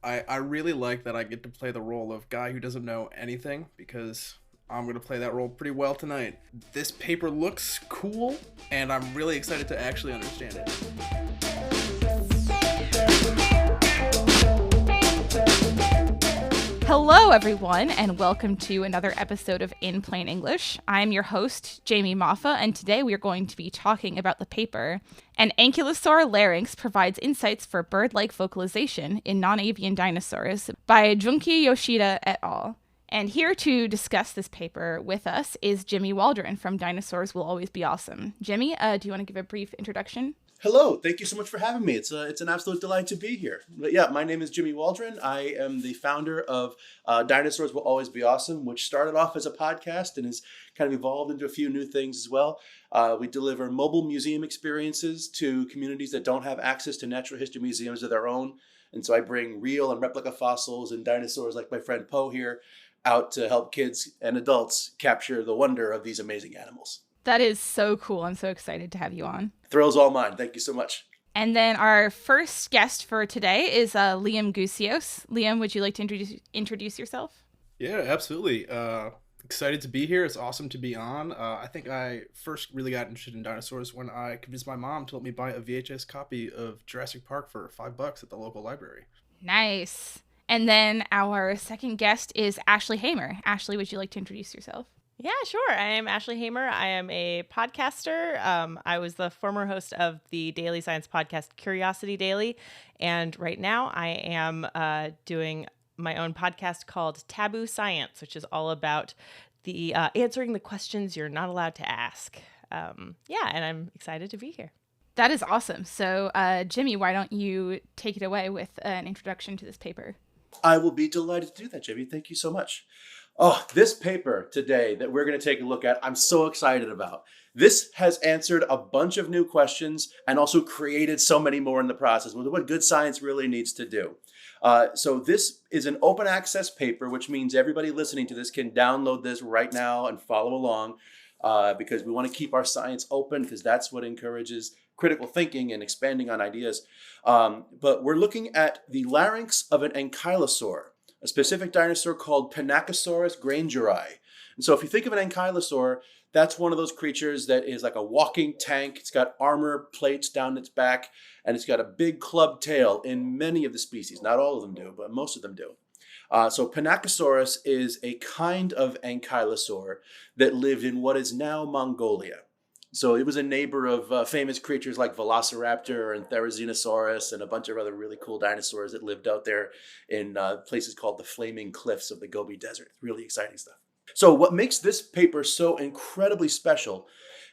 I really like that I get to play the role of guy who doesn't know anything because I'm going to play that role pretty well tonight. This paper looks cool, and I'm really excited to actually understand it. Hello, everyone, and welcome to another episode of In Plain English. I'm your host, Jamie Moffa, and today we are going to be talking about the paper, An Ankylosaur Larynx Provides Insights for Bird-like Vocalization in Non-Avian Dinosaurs by Junki Yoshida et al. And here to discuss this paper with us is Jimmy Waldron from Dinosaurs Will Always Be Awesome. Jimmy, do you want to give a brief introduction? Hello, thank you so much for having me. It's an absolute delight to be here. But yeah, my name is Jimmy Waldron. I am the founder of Dinosaurs Will Always Be Awesome, which started off as a podcast and has kind of evolved into a few new things as well. We deliver mobile museum experiences to communities that don't have access to natural history museums of their own. And so I bring real and replica fossils and dinosaurs like my friend Poe here out to help kids and adults capture the wonder of these amazing animals. That is so cool. I'm so excited to have you on. Thrills all mine. Thank you so much. And then our first guest for today is Liam Gusios. Liam, would you like to introduce yourself? Yeah, absolutely. Excited to be here. It's awesome to be on. I think I first really got interested in dinosaurs when I convinced my mom to let me buy a VHS copy of Jurassic Park for $5 at the local library. Nice. And then our second guest is Ashley Hamer. Ashley, would you like to introduce yourself? Yeah, sure. I am Ashley Hamer. I am a podcaster. I was the former host of the daily science podcast Curiosity Daily. And right now I am doing my own podcast called Taboo Science, which is all about the answering the questions you're not allowed to ask. And I'm excited to be here. That is awesome. So, Jimmy, why don't you take it away with an introduction to this paper? I will be delighted to do that, Jimmy. Thank you so much. Oh, this paper today that we're going to take a look at, I'm so excited about. This has answered a bunch of new questions and also created so many more in the process, what good science really needs to do. So this is an open access paper, which means everybody listening to this can download this right now and follow along because we want to keep our science open because that's what encourages critical thinking and expanding on ideas. But we're looking at the larynx of an ankylosaur, a specific dinosaur called Pinacosaurus grangeri. And so if you think of an ankylosaur, that's one of those creatures that is like a walking tank. It's got armor plates down its back, and it's got a big club tail in many of the species. Not all of them do, but most of them do. So Pinacosaurus is a kind of ankylosaur that lived in what is now Mongolia. So it was a neighbor of famous creatures like Velociraptor and Therizinosaurus and a bunch of other really cool dinosaurs that lived out there in places called the Flaming Cliffs of the Gobi Desert. Really exciting stuff. So what makes this paper so incredibly special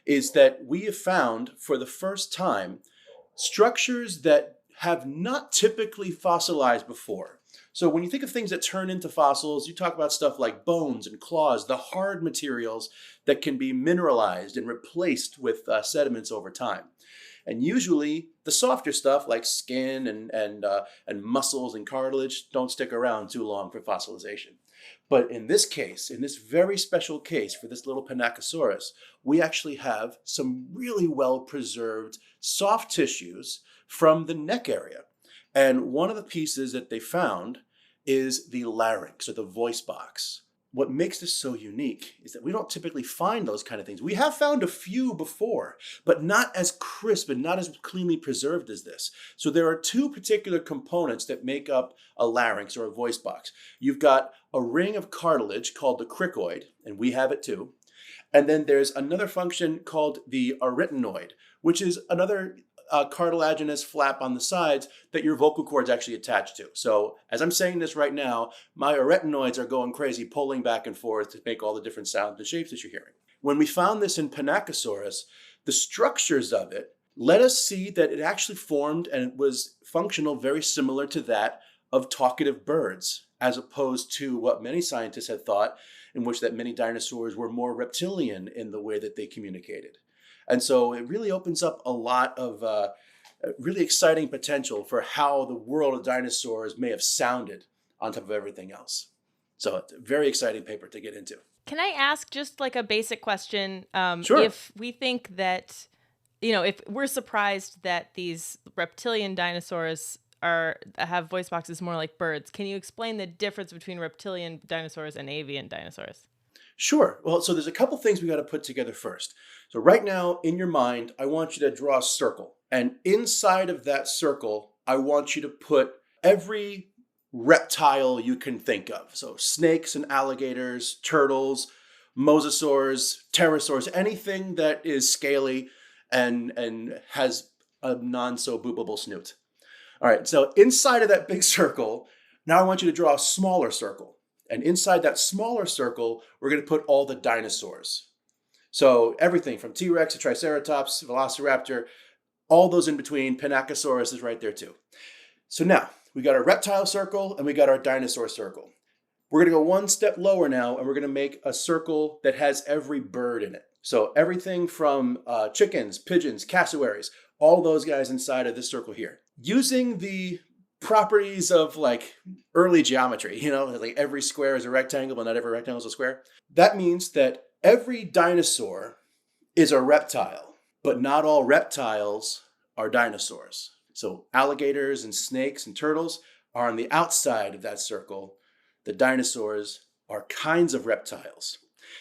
is that we have found for the first time structures that have not typically fossilized before. So when you think of things that turn into fossils, you talk about stuff like bones and claws, the hard materials that can be mineralized and replaced with sediments over time. And usually the softer stuff like skin and muscles and cartilage don't stick around too long for fossilization. But in this case, in this very special case for this little Pinacosaurus, we actually have some really well-preserved soft tissues from the neck area. And one of the pieces that they found is the larynx or the voice box. What makes this so unique is that we don't typically find those kind of things. We have found a few before, but not as crisp and not as cleanly preserved as this. So there are two particular components that make up a larynx or a voice box. You've got a ring of cartilage called the cricoid, and we have it too. And then there's another function called the arytenoid, which is another cartilaginous flap on the sides that your vocal cords actually attach to. So as I'm saying this right now, my arytenoids are going crazy, pulling back and forth to make all the different sounds and shapes that you're hearing. When we found this in Pinacosaurus, the structures of it let us see that it actually formed and it was functional very similar to that of talkative birds, as opposed to what many scientists had thought, in which that many dinosaurs were more reptilian in the way that they communicated. And so it really opens up a lot of really exciting potential for how the world of dinosaurs may have sounded on top of everything else. So it's a very exciting paper to get into. Can I ask just like a basic question? Sure. If we think that, if we're surprised that these reptilian dinosaurs are have voice boxes more like birds. Can you explain the difference between reptilian dinosaurs and avian dinosaurs? Sure. Well, so there's a couple things we got to put together first. So right now in your mind, I want you to draw a circle. And inside of that circle, I want you to put every reptile you can think of. So snakes and alligators, turtles, mosasaurs, pterosaurs, anything that is scaly and has a non so boopable snoot. All right, so inside of that big circle, now I want you to draw a smaller circle. And inside that smaller circle, we're going to put all the dinosaurs. So everything from T-Rex to Triceratops, Velociraptor, all those in between, Pinacosaurus is right there too. So now we got our reptile circle and we got our dinosaur circle. We're going to go one step lower now and we're going to make a circle that has every bird in it. So everything from chickens, pigeons, cassowaries, all those guys inside of this circle here. Using the properties of like early geometry, like every square is a rectangle, but not every rectangle is a square. That means that every dinosaur is a reptile, but not all reptiles are dinosaurs. So alligators and snakes and turtles are on the outside of that circle. The dinosaurs are kinds of reptiles.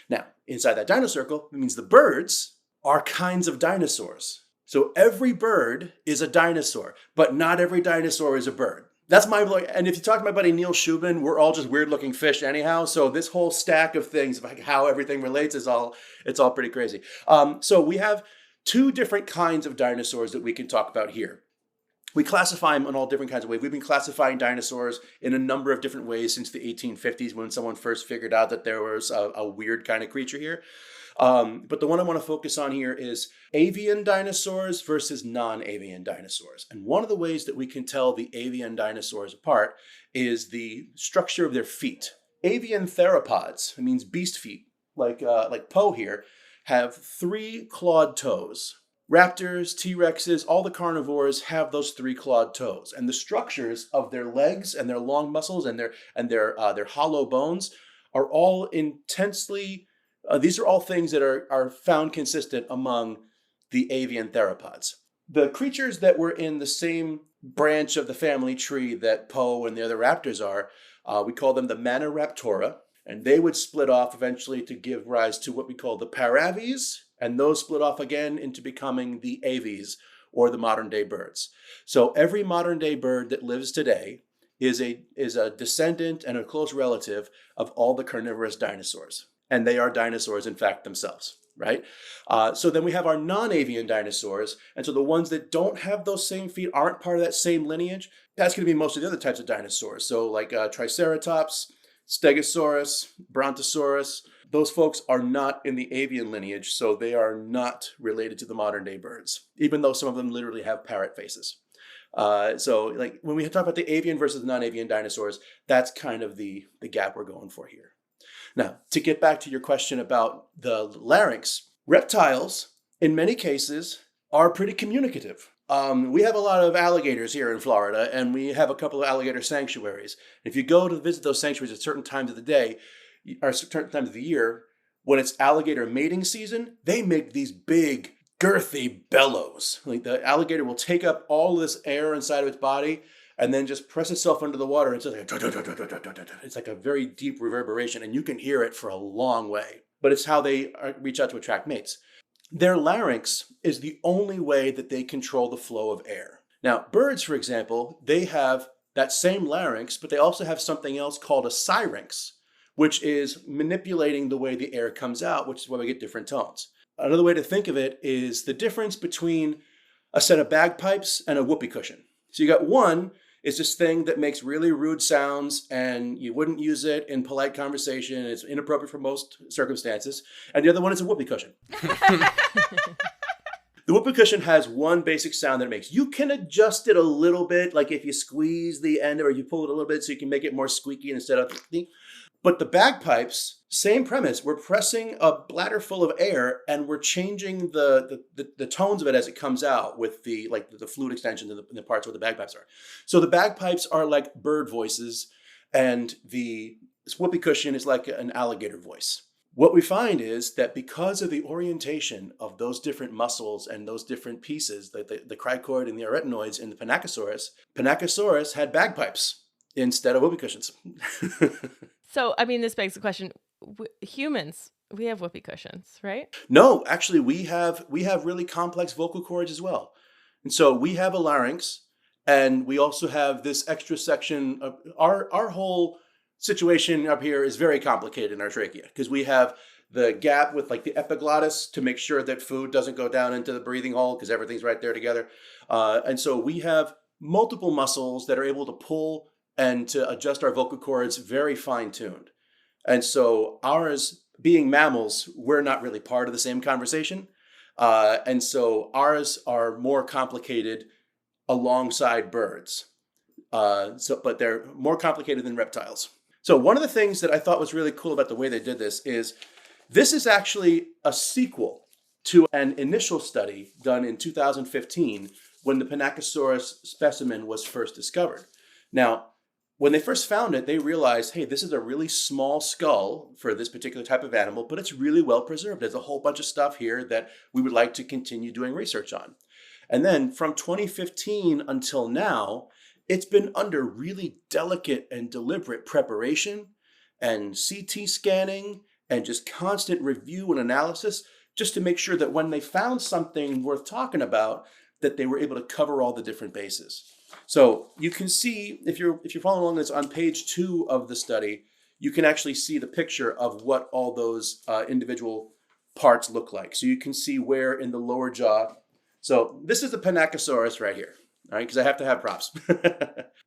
Now, inside that dinosaur circle, it means the birds are kinds of dinosaurs. So every bird is a dinosaur, but not every dinosaur is a bird. That's my, and if you talk to my buddy Neil Shubin, we're all just weird looking fish anyhow. So this whole stack of things, like how everything relates, it's all pretty crazy. So we have two different kinds of dinosaurs that we can talk about here. We classify them in all different kinds of ways. We've been classifying dinosaurs in a number of different ways since the 1850s when someone first figured out that there was a weird kind of creature here. But the one I want to focus on here is avian dinosaurs versus non-avian dinosaurs. And one of the ways that we can tell the avian dinosaurs apart is the structure of their feet. Avian theropods, it means beast feet, like Poe here, have 3 clawed toes. Raptors, T-Rexes, all the carnivores have those 3 clawed toes. And the structures of their legs and their long muscles and their hollow bones are all intensely these are all things that are found consistent among the avian theropods. The creatures that were in the same branch of the family tree that Poe and the other raptors are, we call them the Maniraptora, and they would split off eventually to give rise to what we call the Paraves, and those split off again into becoming the Aves, or the modern day birds. So every modern day bird that lives today is a descendant and a close relative of all the carnivorous dinosaurs. And they are dinosaurs, in fact, themselves, right? So then we have our non-avian dinosaurs. And so the ones that don't have those same feet, aren't part of that same lineage, that's going to be most of the other types of dinosaurs. So like Triceratops, Stegosaurus, Brontosaurus, those folks are not in the avian lineage, so they are not related to the modern day birds, even though some of them literally have parrot faces. So like when we talk about the avian versus non-avian dinosaurs, that's kind of the gap we're going for here. Now, to get back to your question about the larynx, reptiles, in many cases, are pretty communicative. We have a lot of alligators here in Florida, and we have a couple of alligator sanctuaries. If you go to visit those sanctuaries at certain times of the day, or certain times of the year, when it's alligator mating season, they make these big, girthy bellows. Like the alligator will take up all this air inside of its body and then just press itself under the water. It's like a very deep reverberation, and you can hear it for a long way. But it's how they reach out to attract mates. Their larynx is the only way that they control the flow of air. Now, birds, for example, they have that same larynx, but they also have something else called a syrinx, which is manipulating the way the air comes out, which is why we get different tones. Another way to think of it is the difference between a set of bagpipes and a whoopee cushion. So you got one is this thing that makes really rude sounds and you wouldn't use it in polite conversation. It's inappropriate for most circumstances. And the other one is a whoopee cushion. The whoopee cushion has one basic sound that it makes. You can adjust it a little bit, like if you squeeze the end or you pull it a little bit so you can make it more squeaky instead of... But the bagpipes, same premise. We're pressing a bladder full of air and we're changing the tones of it as it comes out with the flute extensions and the parts where the bagpipes are. So the bagpipes are like bird voices and the whoopee cushion is like an alligator voice. What we find is that because of the orientation of those different muscles and those different pieces, the cricoid and the arytenoids in the Panachosaurus had bagpipes instead of whoopee cushions. So, I mean, this begs the question: humans, we have whoopee cushions, right? No, actually, we have really complex vocal cords as well, and so we have a larynx, and we also have this extra section of our whole situation up here is very complicated in our trachea because we have the gap with like the epiglottis to make sure that food doesn't go down into the breathing hole because everything's right there together, and so we have multiple muscles that are able to pull and to adjust our vocal cords very fine tuned. And so ours, being mammals, we're not really part of the same conversation. And so ours are more complicated alongside birds. But they're more complicated than reptiles. So one of the things that I thought was really cool about the way they did this is actually a sequel to an initial study done in 2015 when the Panachosaurus specimen was first discovered. Now, when they first found it, they realized, hey, this is a really small skull for this particular type of animal, but it's really well preserved. There's a whole bunch of stuff here that we would like to continue doing research on. And then from 2015 until now, it's been under really delicate and deliberate preparation and CT scanning and just constant review and analysis just to make sure that when they found something worth talking about, that they were able to cover all the different bases. So you can see, if you're following along this on page 2 of the study, you can actually see the picture of what all those individual parts look like. So you can see where in the lower jaw. So this is the Panachosaurus right here, all right, because I have to have props.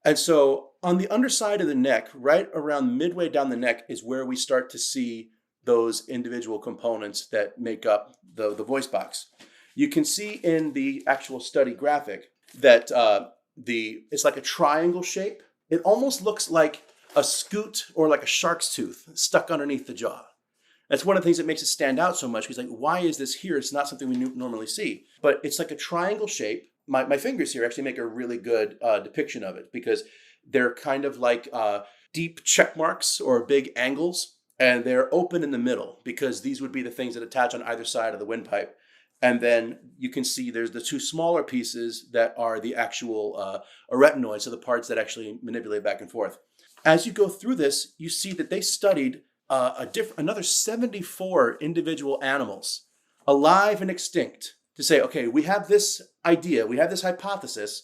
And so on the underside of the neck, right around midway down the neck is where we start to see those individual components that make up the voice box. You can see in the actual study graphic that it's like a triangle shape. It almost looks like a scoot or like a shark's tooth stuck underneath the jaw. That's one of the things that makes it stand out so much. Because like, why is this here? It's not something we normally see. But it's like a triangle shape. My fingers here actually make a really good depiction of it because they're kind of like deep check marks or big angles. And they're open in the middle because these would be the things that attach on either side of the windpipe. And then you can see there's the two smaller pieces that are the actual arytenoids, so the parts that actually manipulate back and forth. As you go through this, you see that they studied another 74 individual animals, alive and extinct, to say, okay, we have this idea, we have this hypothesis.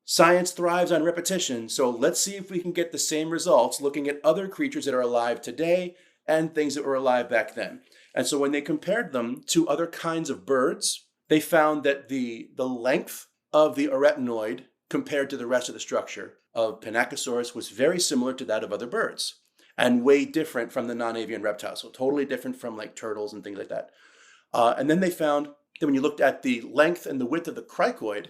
Science thrives on repetition, so let's see if we can get the same results looking at other creatures that are alive today and things that were alive back then. And so when they compared them to other kinds of birds, they found that the length of the arytenoid compared to the rest of the structure of Panachosaurus was very similar to that of other birds and way different from the non-avian reptiles. So totally different from like turtles and things like that. And then they found that when you looked at the length and the width of the cricoid,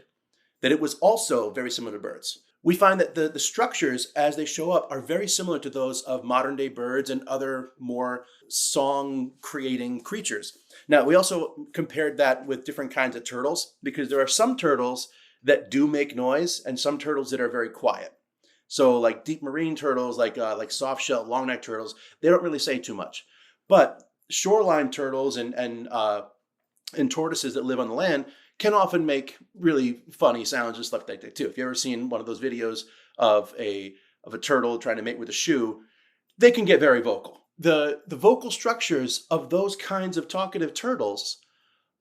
that it was also very similar to birds. We find that the structures as they show up are very similar to those of modern day birds and other more song creating creatures. Now, we also compared that with different kinds of turtles because there are some turtles that do make noise and some turtles that are very quiet. So like deep marine turtles, like soft shell, long neck turtles, they don't really say too much. But shoreline turtles and tortoises that live on the land can often make really funny sounds just like that too. If you've ever seen one of those videos of a turtle trying to mate with a shoe, they can get very vocal. The vocal structures of those kinds of talkative turtles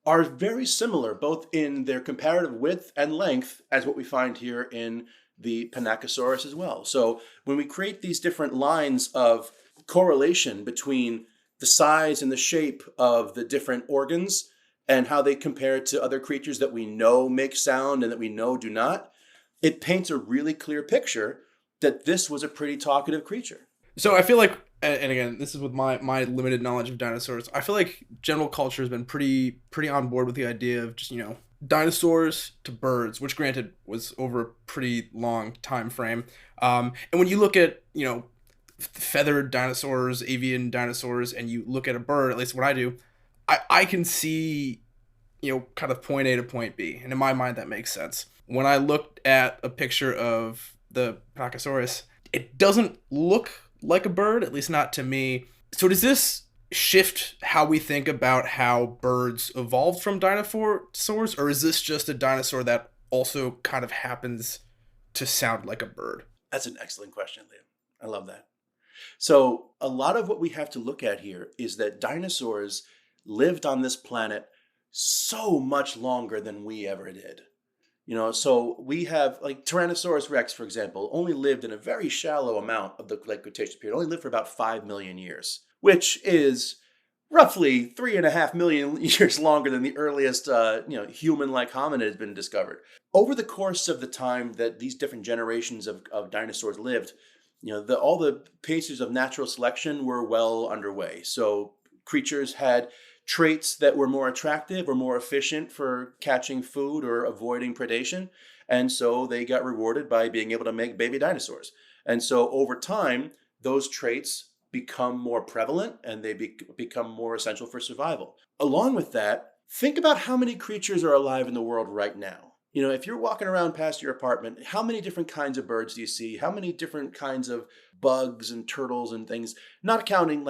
are very similar, both in their comparative width and length, as what we find here in the Panachosaurus as well. So when we create these different lines of correlation between the size and the shape of the different organs and how they compare to other creatures that we know make sound and that we know do not, it paints a really clear picture that this was a pretty talkative creature. So I feel like, and again, this is with my limited knowledge of dinosaurs, I feel like general culture has been pretty on board with the idea of just, dinosaurs to birds, which granted was over a pretty long time frame. And when you look at, feathered dinosaurs, avian dinosaurs, and you look at a bird, at least what I do, I can see, kind of point A to point B. And in my mind, that makes sense. When I looked at a picture of the Panachosaurus, it doesn't look like a bird, at least not to me. So does this shift how we think about how birds evolved from dinosaurs, or is this just a dinosaur that also kind of happens to sound like a bird? That's an excellent question, Liam. I love that. So, a lot of what we have to look at here is that dinosaurs lived on this planet so much longer than we ever did. So we have like Tyrannosaurus Rex, for example, only lived in a very shallow amount of the late Cretaceous period, only lived for about 5 million years, which is roughly 3.5 million years longer than the earliest, human-like hominid has been discovered. Over the course of the time that these different generations of dinosaurs lived, all the paces of natural selection were well underway. So creatures had traits that were more attractive or more efficient for catching food or avoiding predation. And so they got rewarded by being able to make baby dinosaurs. And so over time, those traits become more prevalent and they become more essential for survival. Along with that, think about how many creatures are alive in the world right now. If you're walking around past your apartment, how many different kinds of birds do you see? How many different kinds of bugs and turtles and things? Not counting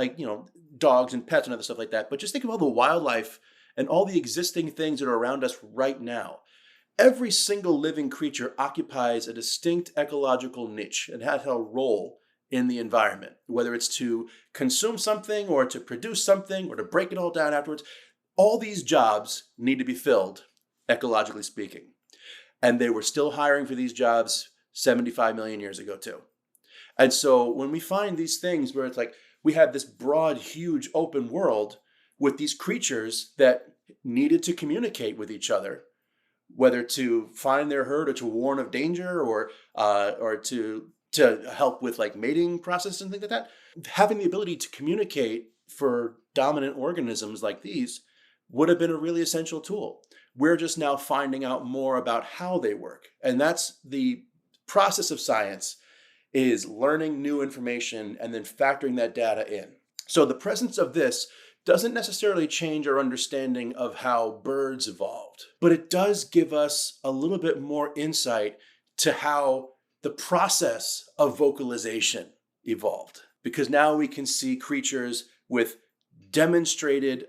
dogs and pets and other stuff like that, but just think of all the wildlife and all the existing things that are around us right now. Every single living creature occupies a distinct ecological niche and has a role in the environment, whether it's to consume something or to produce something or to break it all down afterwards. All these jobs need to be filled, ecologically speaking. And they were still hiring for these jobs 75 million years ago, too. And so when we find these things where it's like we have this broad, huge open world with these creatures that needed to communicate with each other, whether to find their herd or to warn of danger or to help with like mating process and things like that, having the ability to communicate for dominant organisms like these would have been a really essential tool. We're just now finding out more about how they work. And that's the process of science, is learning new information and then factoring that data in. So the presence of this doesn't necessarily change our understanding of how birds evolved, but it does give us a little bit more insight to how the process of vocalization evolved. Because now we can see creatures with demonstrated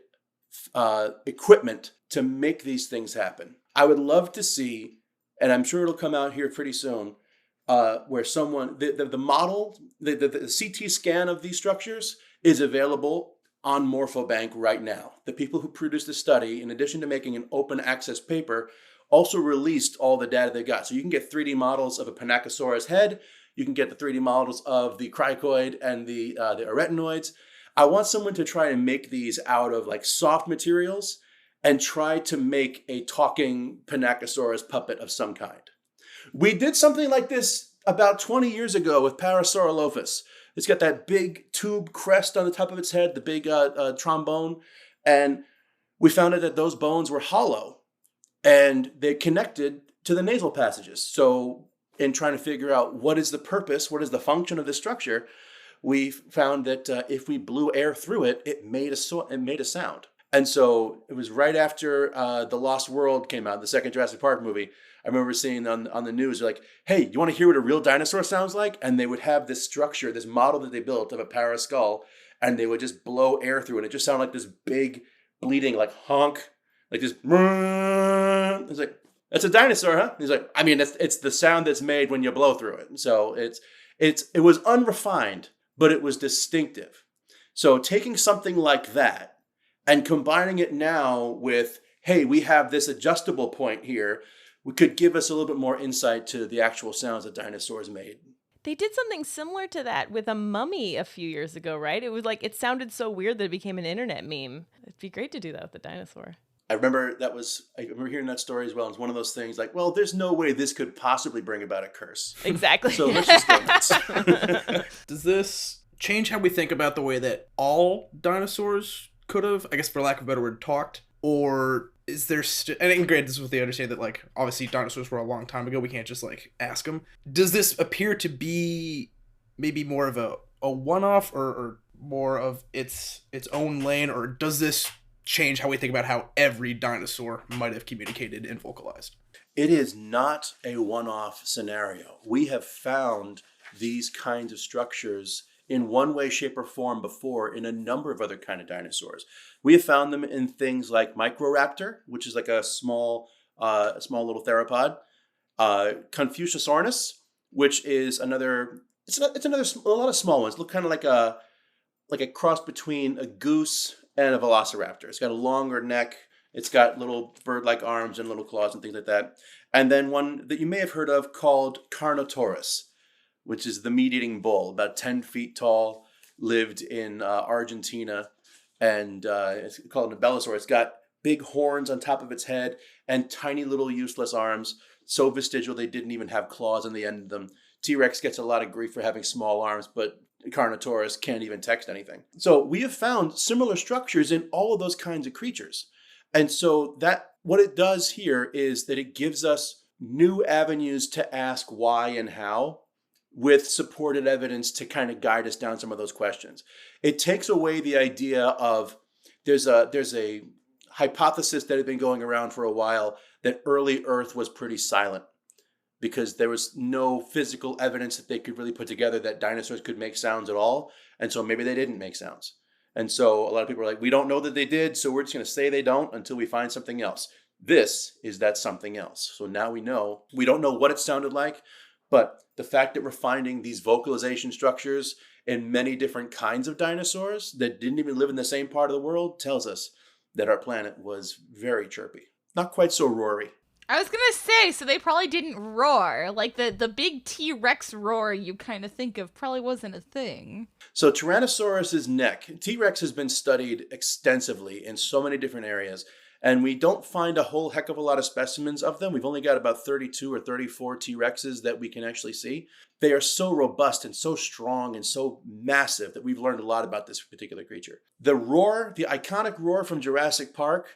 equipment to make these things happen. I would love to see, and I'm sure it'll come out here pretty soon, where someone, the model, the CT scan of these structures is available on Morphobank right now. The people who produced the study, in addition to making an open access paper, also released all the data they got. So you can get 3D models of a Panachosaurus head. You can get the 3D models of the cricoid and the aretinoids. I want someone to try and make these out of like soft materials and try to make a talking Panachosaurus puppet of some kind. We did something like this about 20 years ago with Parasaurolophus. It's got that big tube crest on the top of its head, the big trombone, and we found out that those bones were hollow and they connected to the nasal passages. So in trying to figure out what is the purpose, what is the function of this structure, we found that if we blew air through it, it made a sound. And so it was right after The Lost World came out, the second Jurassic Park movie. I remember seeing on the news, like, hey, you want to hear what a real dinosaur sounds like? And they would have this structure, this model that they built of a paraskull, and they would just blow air through it. It just sounded like this big bleeding, like honk, like this. It's like, that's a dinosaur, huh? He's like, I mean, it's the sound that's made when you blow through it. So it was unrefined, but it was distinctive. So taking something like that and combining it now with, hey, we have this adjustable point here, we could give us a little bit more insight to the actual sounds that dinosaurs made. They did something similar to that with a mummy a few years ago, right? It was like, it sounded so weird that it became an internet meme. It'd be great to do that with a dinosaur. I remember hearing that story as well. It's one of those things like, well, there's no way this could possibly bring about a curse. Exactly. So let's just go nuts. Does this change how we think about the way that all dinosaurs could have, I guess for lack of a better word, talked? Or is there and granted, this is with the understanding that, like, obviously dinosaurs were a long time ago. We can't just, like, ask them. Does this appear to be maybe more of a one-off or more of its own lane? Or does this change how we think about how every dinosaur might have communicated and vocalized? It is not a one-off scenario. We have found these kinds of structures in one way, shape, or form before in a number of other kind of dinosaurs. We have found them in things like Microraptor, which is like a small little theropod, Confuciusornis, which is another. A lot of small ones. Look kind of like a cross between a goose and a velociraptor. It's got a longer neck. It's got little bird-like arms and little claws and things like that. And then one that you may have heard of called Carnotaurus, which is the meat-eating bull, about 10 feet tall, lived in Argentina, and it's called an Belosaur. It's got big horns on top of its head and tiny little useless arms, so vestigial they didn't even have claws on the end of them. T-Rex gets a lot of grief for having small arms, but Carnotaurus can't even text anything. So we have found similar structures in all of those kinds of creatures. And so that what it does here is that it gives us new avenues to ask why and how, with supported evidence to kind of guide us down some of those questions. It takes away the idea of there's a hypothesis that had been going around for a while that early Earth was pretty silent because there was no physical evidence that they could really put together that dinosaurs could make sounds at all. And so maybe they didn't make sounds. And so a lot of people are like, we don't know that they did, so we're just going to say they don't until we find something else. This is that something else. So now we know. We don't know what it sounded like, but the fact that we're finding these vocalization structures in many different kinds of dinosaurs that didn't even live in the same part of the world tells us that our planet was very chirpy. Not quite so roary. I was gonna say, so they probably didn't roar. Like the big T-Rex roar you kind of think of probably wasn't a thing. So Tyrannosaurus's neck, T-Rex has been studied extensively in so many different areas, and we don't find a whole heck of a lot of specimens of them. We've only got about 32 or 34 T-Rexes that we can actually see. They are so robust and so strong and so massive that we've learned a lot about this particular creature. The roar, the iconic roar from Jurassic Park,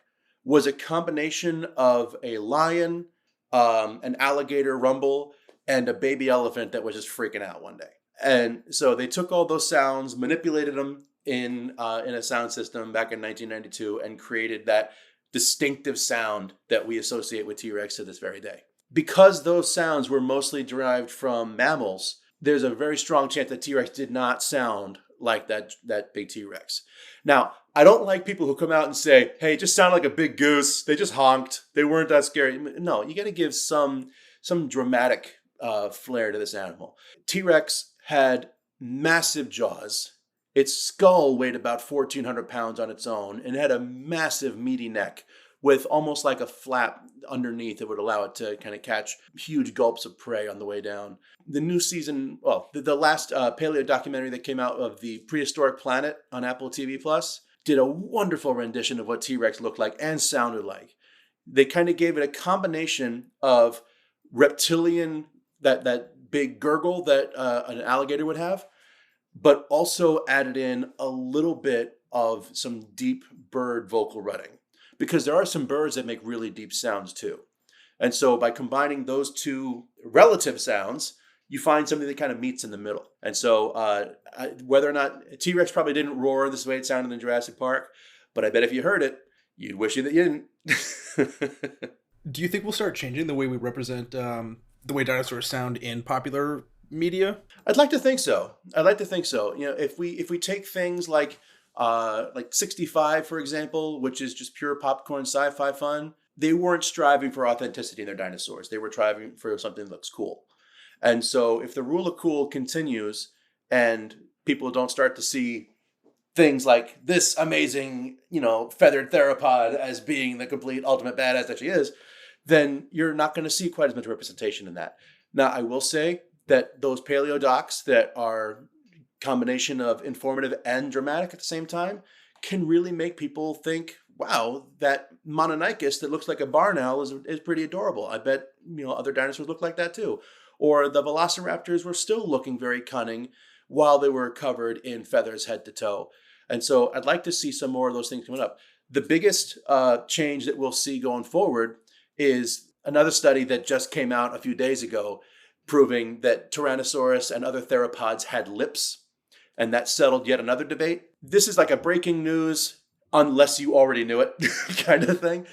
was a combination of a lion, an alligator rumble, and a baby elephant that was just freaking out one day. And so they took all those sounds, manipulated them in a sound system back in 1992, and created that distinctive sound that we associate with T-Rex to this very day. Because those sounds were mostly derived from mammals, there's a very strong chance that T-Rex did not sound like that big T-Rex. Now, I don't like people who come out and say, hey, it just sounded like a big goose. They just honked. They weren't that scary. No, you got to give some dramatic flair to this animal. T-Rex had massive jaws. Its skull weighed about 1,400 pounds on its own and had a massive meaty neck with almost like a flap underneath that would allow it to kind of catch huge gulps of prey on the way down. The new season, the last paleo documentary that came out of the Prehistoric Planet on Apple TV Plus did a wonderful rendition of what T-Rex looked like and sounded like. They kind of gave it a combination of reptilian, that big gurgle that an alligator would have, but also added in a little bit of some deep bird vocal rutting. Because there are some birds that make really deep sounds too. And so by combining those two relative sounds, you find something that kind of meets in the middle. And so whether or not T-Rex probably didn't roar this way it sounded in Jurassic Park, but I bet if you heard it, you'd wish that you didn't. Do you think we'll start changing the way we represent the way dinosaurs sound in popular media? I'd like to think so. You know, if we take things like 65, for example, which is just pure popcorn sci-fi fun, they weren't striving for authenticity in their dinosaurs. They were striving for something that looks cool. And so if the rule of cool continues and people don't start to see things like this amazing, feathered theropod as being the complete ultimate badass that she is, then you're not going to see quite as much representation in that. Now, I will say that those paleo docs that are combination of informative and dramatic at the same time can really make people think, wow, that Mononychus that looks like a barn owl is pretty adorable. I bet, other dinosaurs look like that too. Or the velociraptors were still looking very cunning while they were covered in feathers head to toe. And so I'd like to see some more of those things coming up. The biggest change that we'll see going forward is another study that just came out a few days ago proving that Tyrannosaurus and other theropods had lips. And that settled yet another debate. This is like a breaking news, unless you already knew it kind of thing.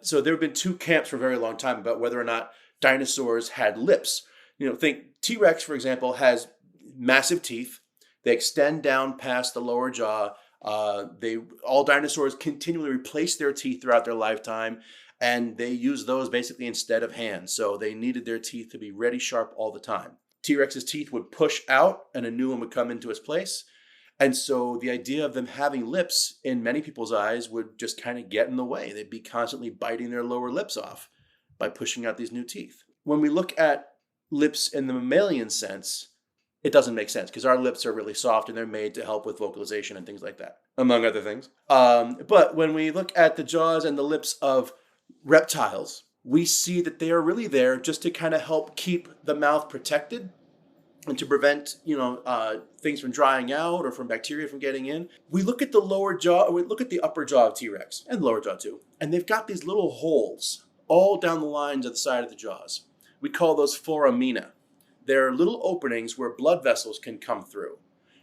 So there have been two camps for a very long time about whether or not dinosaurs had lips. Think T-Rex, for example, has massive teeth. They extend down past the lower jaw. All dinosaurs continually replace their teeth throughout their lifetime, and they use those basically instead of hands. So they needed their teeth to be ready sharp all the time. T-Rex's teeth would push out and a new one would come into its place. And so the idea of them having lips in many people's eyes would just kind of get in the way. They'd be constantly biting their lower lips off by pushing out these new teeth. When we look at lips in the mammalian sense, it doesn't make sense because our lips are really soft and they're made to help with vocalization and things like that, among other things. But when we look at the jaws and the lips of reptiles, we see that they are really there just to kind of help keep the mouth protected and to prevent, things from drying out or from bacteria from getting in. We look at the lower jaw, or we look at the upper jaw of T-Rex and the lower jaw too, and they've got these little holes all down the lines of the side of the jaws. We call those foramina. They're little openings where blood vessels can come through.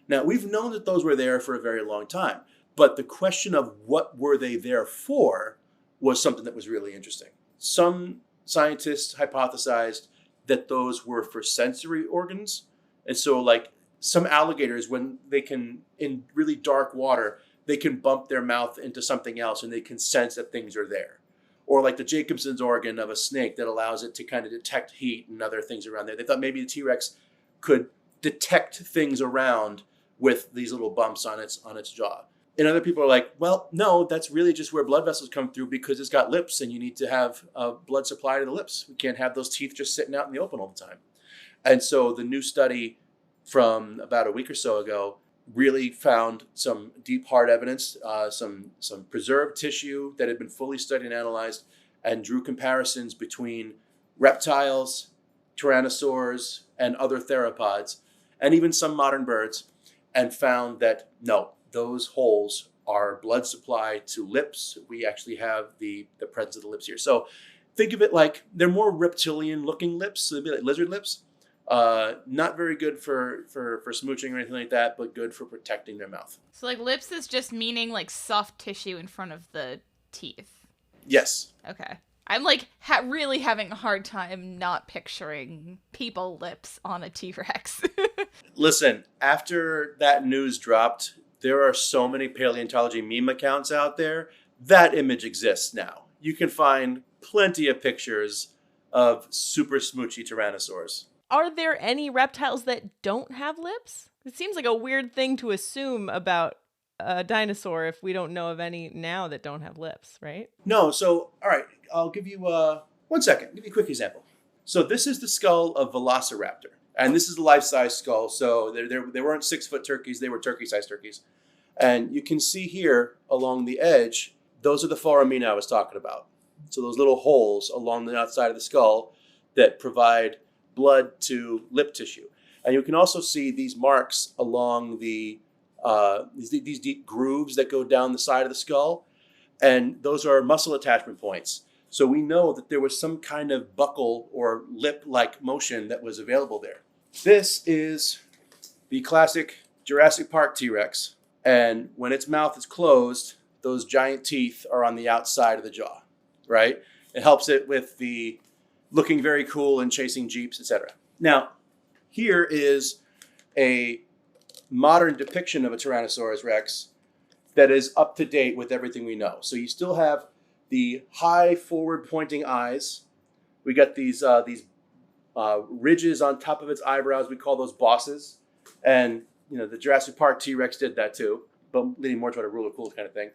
Now, we've known that those were there for a very long time, but the question of what were they there for was something that was really interesting. Some scientists hypothesized that those were for sensory organs. And so like some alligators, when they can, in really dark water, they can bump their mouth into something else and they can sense that things are there. Or like the Jacobson's organ of a snake that allows it to kind of detect heat and other things around there. They thought maybe the T-Rex could detect things around with these little bumps on its jaw. And other people are like, well, no, that's really just where blood vessels come through because it's got lips and you need to have a blood supply to the lips. We can't have those teeth just sitting out in the open all the time. And so the new study from about a week or so ago really found some deep hard evidence, some preserved tissue that had been fully studied and analyzed, and drew comparisons between reptiles, tyrannosaurs, and other theropods, and even some modern birds, and found that no, those holes are blood supply to lips. We actually have the presence of the lips here. So think of it like they're more reptilian looking lips, so they'd be like lizard lips. Not very good for smooching or anything like that, but good for protecting their mouth. So like lips is just meaning like soft tissue in front of the teeth. Yes. Okay. I'm like really having a hard time not picturing people lips on a T-Rex. Listen, after that news dropped, there are so many paleontology meme accounts out there. That image exists now. You can find plenty of pictures of super smoochy tyrannosaurs. Are there any reptiles that don't have lips? It seems like a weird thing to assume about a dinosaur if we don't know of any now that don't have lips, right? No, so, all right, I'll give you 1 second. Give you a quick example. So this is the skull of Velociraptor, and this is the life-size skull. So they weren't 6-foot turkeys, they were turkey-sized turkeys. And you can see here along the edge, those are the foramina I was talking about. So those little holes along the outside of the skull that provide blood to lip tissue. And you can also see these marks along these deep grooves that go down the side of the skull. And those are muscle attachment points. So we know that there was some kind of buckle or lip-like motion that was available there. This is the classic Jurassic Park T-Rex. And when its mouth is closed, those giant teeth are on the outside of the jaw, right? It helps it with the looking very cool and chasing jeeps, etc. Now, here is a modern depiction of a Tyrannosaurus Rex that is up to date with everything we know. So you still have the high forward-pointing eyes. We got these ridges on top of its eyebrows. We call those bosses. And the Jurassic Park T-Rex did that too, but leaning more toward a rule of cool kind of thing.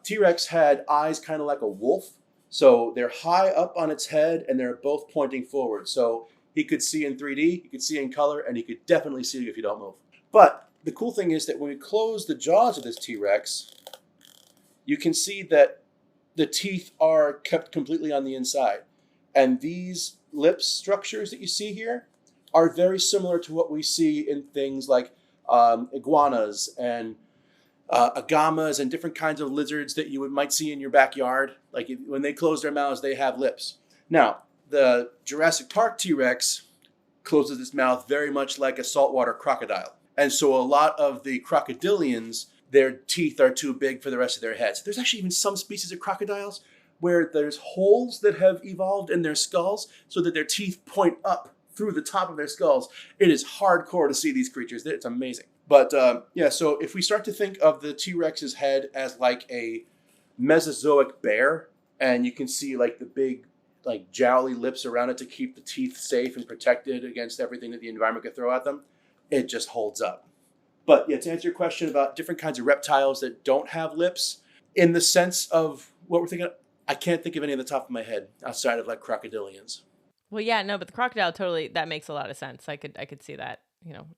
T-Rex had eyes kind of like a wolf. So they're high up on its head and they're both pointing forward. So he could see in 3D, he could see in color, and he could definitely see you if you don't move. But the cool thing is that when we close the jaws of this T-Rex, you can see that the teeth are kept completely on the inside. And these lip structures that you see here are very similar to what we see in things like iguanas and agamas and different kinds of lizards that you might see in your backyard. Like when they close their mouths, they have lips. Now, the Jurassic Park T-Rex closes its mouth very much like a saltwater crocodile. And so a lot of the crocodilians, their teeth are too big for the rest of their heads. There's actually even some species of crocodiles where there's holes that have evolved in their skulls so that their teeth point up through the top of their skulls. It is hardcore to see these creatures. It's amazing. But so if we start to think of the T-Rex's head as like a Mesozoic bear, and you can see like the big like jowly lips around it to keep the teeth safe and protected against everything that the environment could throw at them, it just holds up. But yeah, to answer your question about different kinds of reptiles that don't have lips, in the sense of what we're thinking, I can't think of any on the top of my head outside of like crocodilians. Well, yeah, no, but the crocodile totally, that makes a lot of sense. I could see that,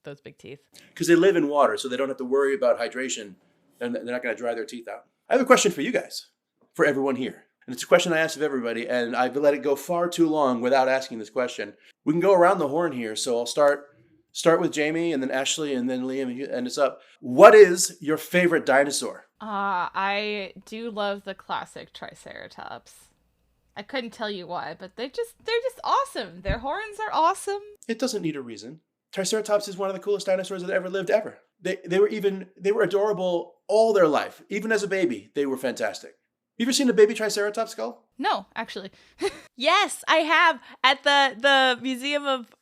those big teeth. Because they live in water, so they don't have to worry about hydration, and they're not going to dry their teeth out. I have a question for you guys, for everyone here. And it's a question I asked of everybody, and I've let it go far too long without asking this question. We can go around the horn here, so I'll start with Jamie, and then Ashley, and then Liam, and you end us up. What is your favorite dinosaur? I do love the classic Triceratops. I couldn't tell you why, but they're just awesome. Their horns are awesome. It doesn't need a reason. Triceratops is one of the coolest dinosaurs that ever lived ever. They were adorable all their life. Even as a baby, they were fantastic. You ever seen a baby Triceratops skull? No, actually. Yes, I have. At the museum of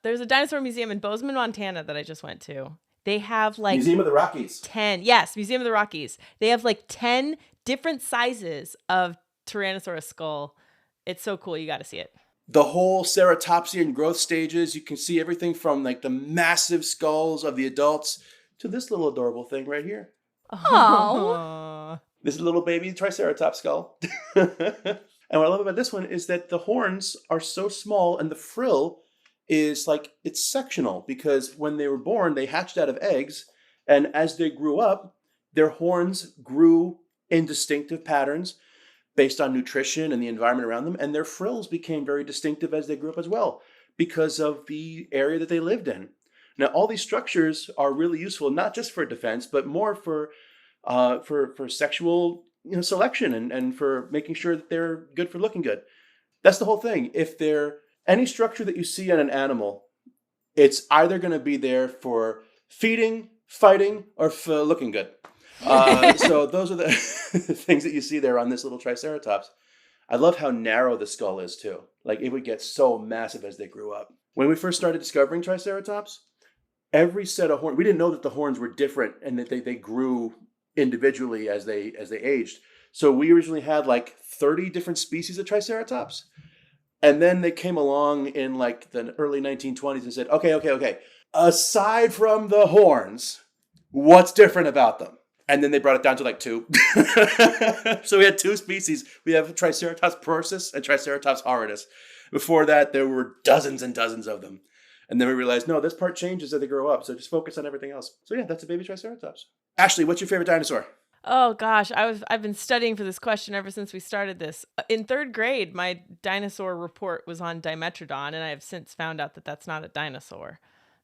there's a dinosaur museum in Bozeman, Montana that I just went to. They have like Museum of the Rockies. 10. Yes, Museum of the Rockies. They have like 10 different sizes of Tyrannosaurus skull. It's so cool. You got to see it. The whole ceratopsian growth stages. You can see everything from like the massive skulls of the adults to this little adorable thing right here. Oh. This little baby Triceratops skull. And what I love about this one is that the horns are so small and the frill is like, it's sectional, because when they were born, they hatched out of eggs. And as they grew up, their horns grew in distinctive patterns based on nutrition and the environment around them. And their frills became very distinctive as they grew up as well, because of the area that they lived in. Now, all these structures are really useful, not just for defense, but more for sexual selection and for making sure that they're good for looking good. That's the whole thing. If they're any structure that you see on an animal, it's either going to be there for feeding, fighting, or for looking good. So those are the things that you see there on this little Triceratops. I love how narrow the skull is too. Like, it would get so massive as they grew up. When we first started discovering Triceratops, every set of horns, we didn't know that the horns were different and that they grew individually as they aged. So we originally had like 30 different species of Triceratops. And then they came along in like the early 1920s and said, okay. Aside from the horns, what's different about them? And then they brought it down to like 2. So we had 2 species. We have Triceratops prorsus and Triceratops horridus. Before that, there were dozens and dozens of them. And then we realized, no, this part changes as they grow up. So just focus on everything else. So yeah, that's a baby Triceratops. Ashley, what's your favorite dinosaur? Oh gosh, I've been studying for this question ever since we started this. In 3rd grade, my dinosaur report was on Dimetrodon, and I have since found out that that's not a dinosaur.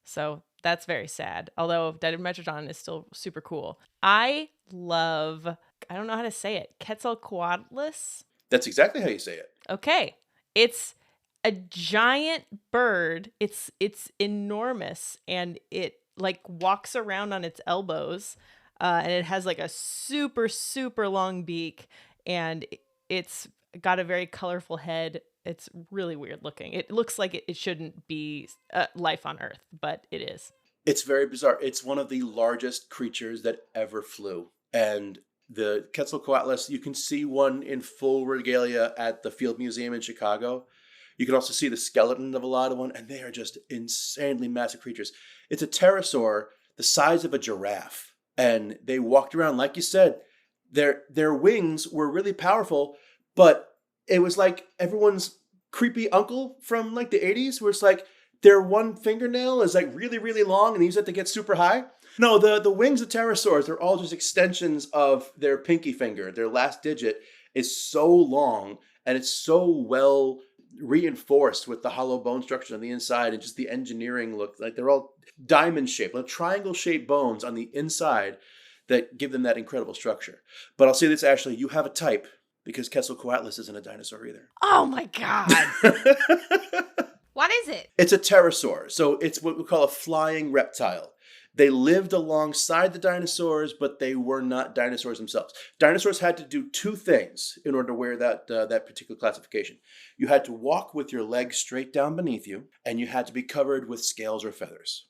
So that's very sad. Although Dimetrodon is still super cool. I love, I don't know how to say it, Quetzalcoatlus? That's exactly how you say it. Okay. It's a giant bird. It's enormous, and it like walks around on its elbows. And it has like a super, super long beak, and it's got a very colorful head. It's really weird looking. It looks like it shouldn't be life on Earth, but it is. It's very bizarre. It's one of the largest creatures that ever flew. And the Quetzalcoatlus, you can see one in full regalia at the Field Museum in Chicago. You can also see the skeleton of a lot of one, and they are just insanely massive creatures. It's a pterosaur the size of a giraffe. And they walked around, like you said, their wings were really powerful, but it was like everyone's creepy uncle from like the 80s, where it's like their one fingernail is like really, really long and they use it to get super high. No, the wings of pterosaurs, they're all just extensions of their pinky finger. Their last digit is so long and it's so well reinforced with the hollow bone structure on the inside and just the engineering look. Like they're all diamond shaped, like triangle shaped bones on the inside that give them that incredible structure. But I'll say this, Ashley, you have a type, because Quetzalcoatlus isn't a dinosaur either. Oh my God. What is it? It's a pterosaur. So it's what we call a flying reptile. They lived alongside the dinosaurs, but they were not dinosaurs themselves. Dinosaurs had to do two things in order to wear that particular classification. You had to walk with your legs straight down beneath you, and you had to be covered with scales or feathers.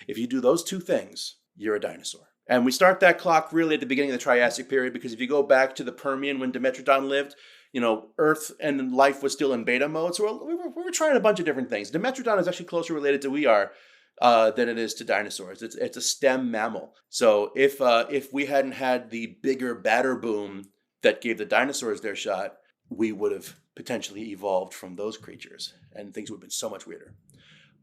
If you do those two things, you're a dinosaur. And we start that clock really at the beginning of the Triassic period, because if you go back to the Permian when Dimetrodon lived, Earth and life was still in beta mode. So we were trying a bunch of different things. Dimetrodon is actually closer related to we are than it is to dinosaurs. It's a stem mammal. So if we hadn't had the bigger, badder boom that gave the dinosaurs their shot, we would have potentially evolved from those creatures, and things would have been so much weirder.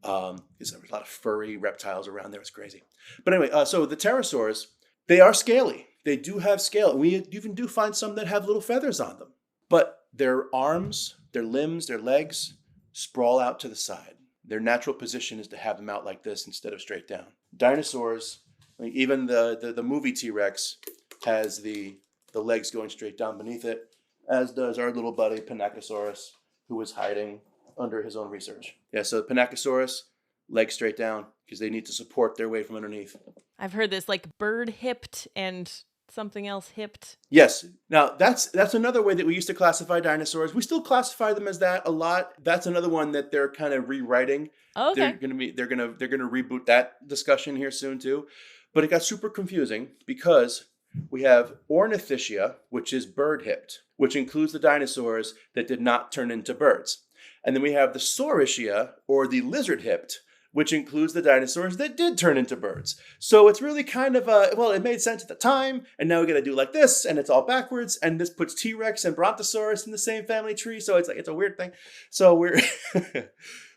Because there was a lot of furry reptiles around there. It's crazy. But anyway, so the pterosaurs, they are scaly. They do have scale. We even do find some that have little feathers on them. But their arms, their limbs, their legs sprawl out to the side. Their natural position is to have them out like this instead of straight down. Dinosaurs, even the movie T-Rex has the legs going straight down beneath it, as does our little buddy Panachosaurus, who was hiding under his own research. Yeah, so Panachosaurus, legs straight down, because they need to support their weight from underneath. I've heard this like bird hipped and something else hipped. Yes. Now that's another way that we used to classify dinosaurs. We still classify them as that a lot. That's another one that they're kind of rewriting. Oh, okay. They're gonna reboot that discussion here soon too. But it got super confusing because we have Ornithischia, which is bird hipped, which includes the dinosaurs that did not turn into birds. And then we have the Saurischia, or the lizard hipped, which includes the dinosaurs that did turn into birds. So it's really kind of it made sense at the time, and now we got to do like this, and it's all backwards, and this puts T-Rex and Brontosaurus in the same family tree, so it's a weird thing. So we're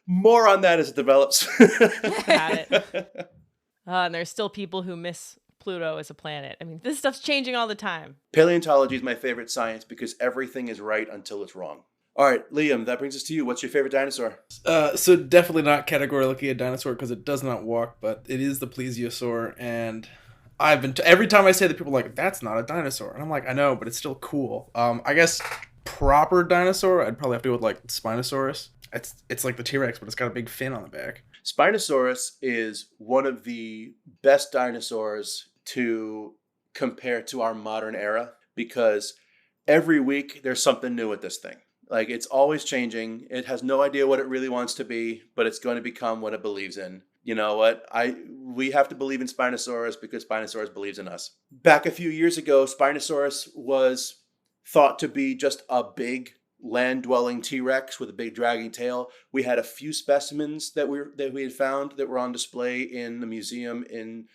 more on that as it develops. Got it. And there's still people who miss Pluto as a planet. I mean, this stuff's changing all the time. Paleontology is my favorite science because everything is right until it's wrong. All right, Liam, that brings us to you. What's your favorite dinosaur? So definitely not categorically a dinosaur because it does not walk, but it is the plesiosaur. And I've been every time I say that, people are like, that's not a dinosaur, and I'm like, I know, but it's still cool. I guess proper dinosaur, I'd probably have to go with like Spinosaurus. It's like the T-Rex, but it's got a big fin on the back. Spinosaurus is one of the best dinosaurs to compare to our modern era because every week there's something new with this thing. Like, it's always changing. It has no idea what it really wants to be, but it's going to become what it believes in. You know what? We have to believe in Spinosaurus because Spinosaurus believes in us. Back a few years ago, Spinosaurus was thought to be just a big land-dwelling T-Rex with a big dragging tail. We had a few specimens that we had found that were on display in the museum in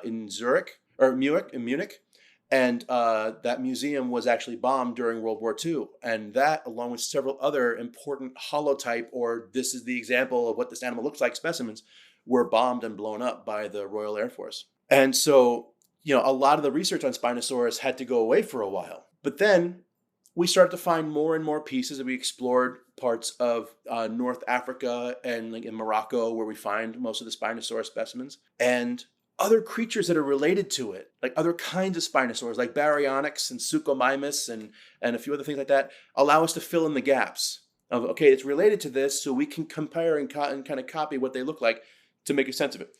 Munich. And that museum was actually bombed during World War II. And that, along with several other important holotype, or this is the example of what this animal looks like specimens, were bombed and blown up by the Royal Air Force. And so, a lot of the research on Spinosaurus had to go away for a while. But then we started to find more and more pieces, and we explored parts of North Africa and like in Morocco, where we find most of the Spinosaurus specimens. And other creatures that are related to it, like other kinds of Spinosaurs, like Baryonyx and Suchomimus and a few other things like that, allow us to fill in the gaps of, okay, it's related to this, so we can compare and kind of copy what they look like to make a sense of it.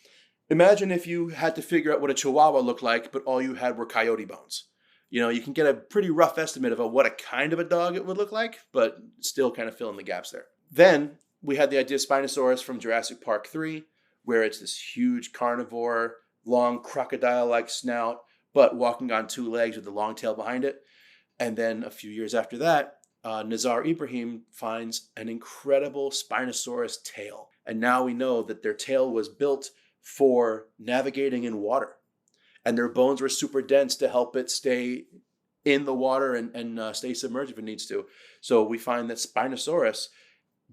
Imagine if you had to figure out what a Chihuahua looked like, but all you had were coyote bones. You can get a pretty rough estimate of what a kind of a dog it would look like, but still kind of fill in the gaps there. Then we had the idea of Spinosaurus from Jurassic Park 3, where it's this huge carnivore, long crocodile-like snout, but walking on two legs with a long tail behind it. And then a few years after that, Nazar Ibrahim finds an incredible Spinosaurus tail. And now we know that their tail was built for navigating in water. And their bones were super dense to help it stay in the water and stay submerged if it needs to. So we find that Spinosaurus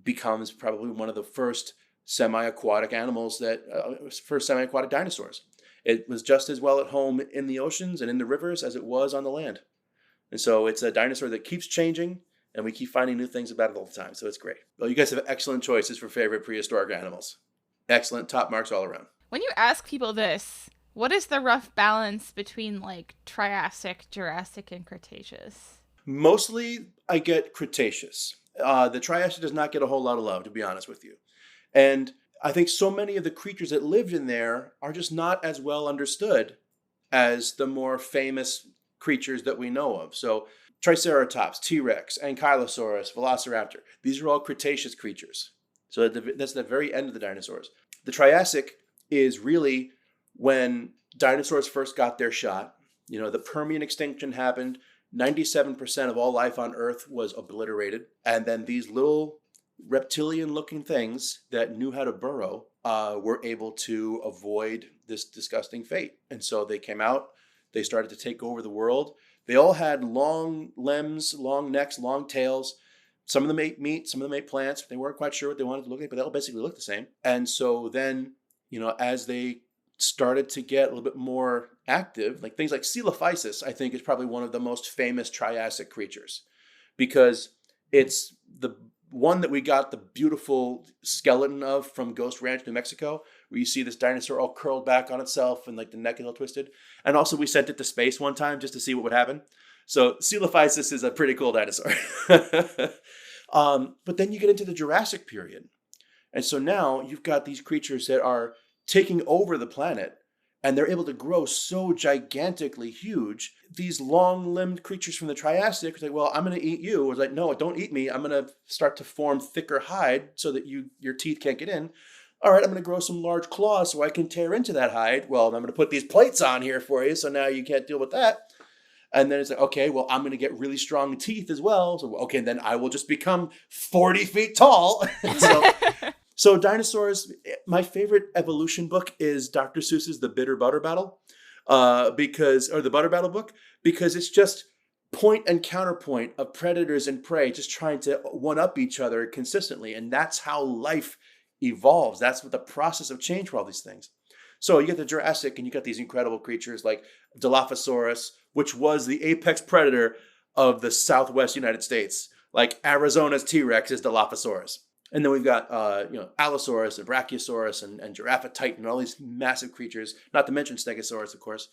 becomes probably one of the first semi-aquatic animals first semi-aquatic dinosaurs. It was just as well at home in the oceans and in the rivers as it was on the land. And so it's a dinosaur that keeps changing, and we keep finding new things about it all the time. So it's great. Well, you guys have excellent choices for favorite prehistoric animals. Excellent. Top marks all around. When you ask people this, what is the rough balance between like Triassic, Jurassic, and Cretaceous? Mostly I get Cretaceous. The Triassic does not get a whole lot of love, to be honest with you. And I think so many of the creatures that lived in there are just not as well understood as the more famous creatures that we know of. So Triceratops, T-Rex, Ankylosaurus, Velociraptor, these are all Cretaceous creatures. So that's the very end of the dinosaurs. The Triassic is really when dinosaurs first got their shot. The Permian extinction happened. 97% of all life on Earth was obliterated. And then these little reptilian-looking things that knew how to burrow were able to avoid this disgusting fate. And so they came out. They started to take over the world. They all had long limbs, long necks, long tails. Some of them ate meat, some of them ate plants. They weren't quite sure what they wanted to look like, but they all basically looked the same. And so then, as they started to get a little bit more active, like things like Coelophysis, I think is probably one of the most famous Triassic creatures, because it's the one that we got the beautiful skeleton of from Ghost Ranch, New Mexico, where you see this dinosaur all curled back on itself and like the neck is all twisted. And also we sent it to space one time just to see what would happen. So Coelophysis is a pretty cool dinosaur. But then you get into the Jurassic period. And so now you've got these creatures that are taking over the planet, and they're able to grow so gigantically huge. These long-limbed creatures from the Triassic are like, well, I'm going to eat you. It's like, no, don't eat me. I'm going to start to form thicker hide so that your teeth can't get in. All right, I'm going to grow some large claws so I can tear into that hide. Well, I'm going to put these plates on here for you, so now you can't deal with that. And then it's like, okay, well, I'm going to get really strong teeth as well. So, okay, then I will just become 40 feet tall. So dinosaurs, my favorite evolution book is Dr. Seuss's The Bitter Butter Battle, or the Butter Battle book, because it's just point and counterpoint of predators and prey just trying to one-up each other consistently. And that's how life evolves. That's what the process of change for all these things. So you get the Jurassic and you got these incredible creatures like Dilophosaurus, which was the apex predator of the Southwest United States. Like Arizona's T-Rex is Dilophosaurus. And then we've got, Allosaurus and Brachiosaurus and Giraffatitan and all these massive creatures, not to mention Stegosaurus, of course.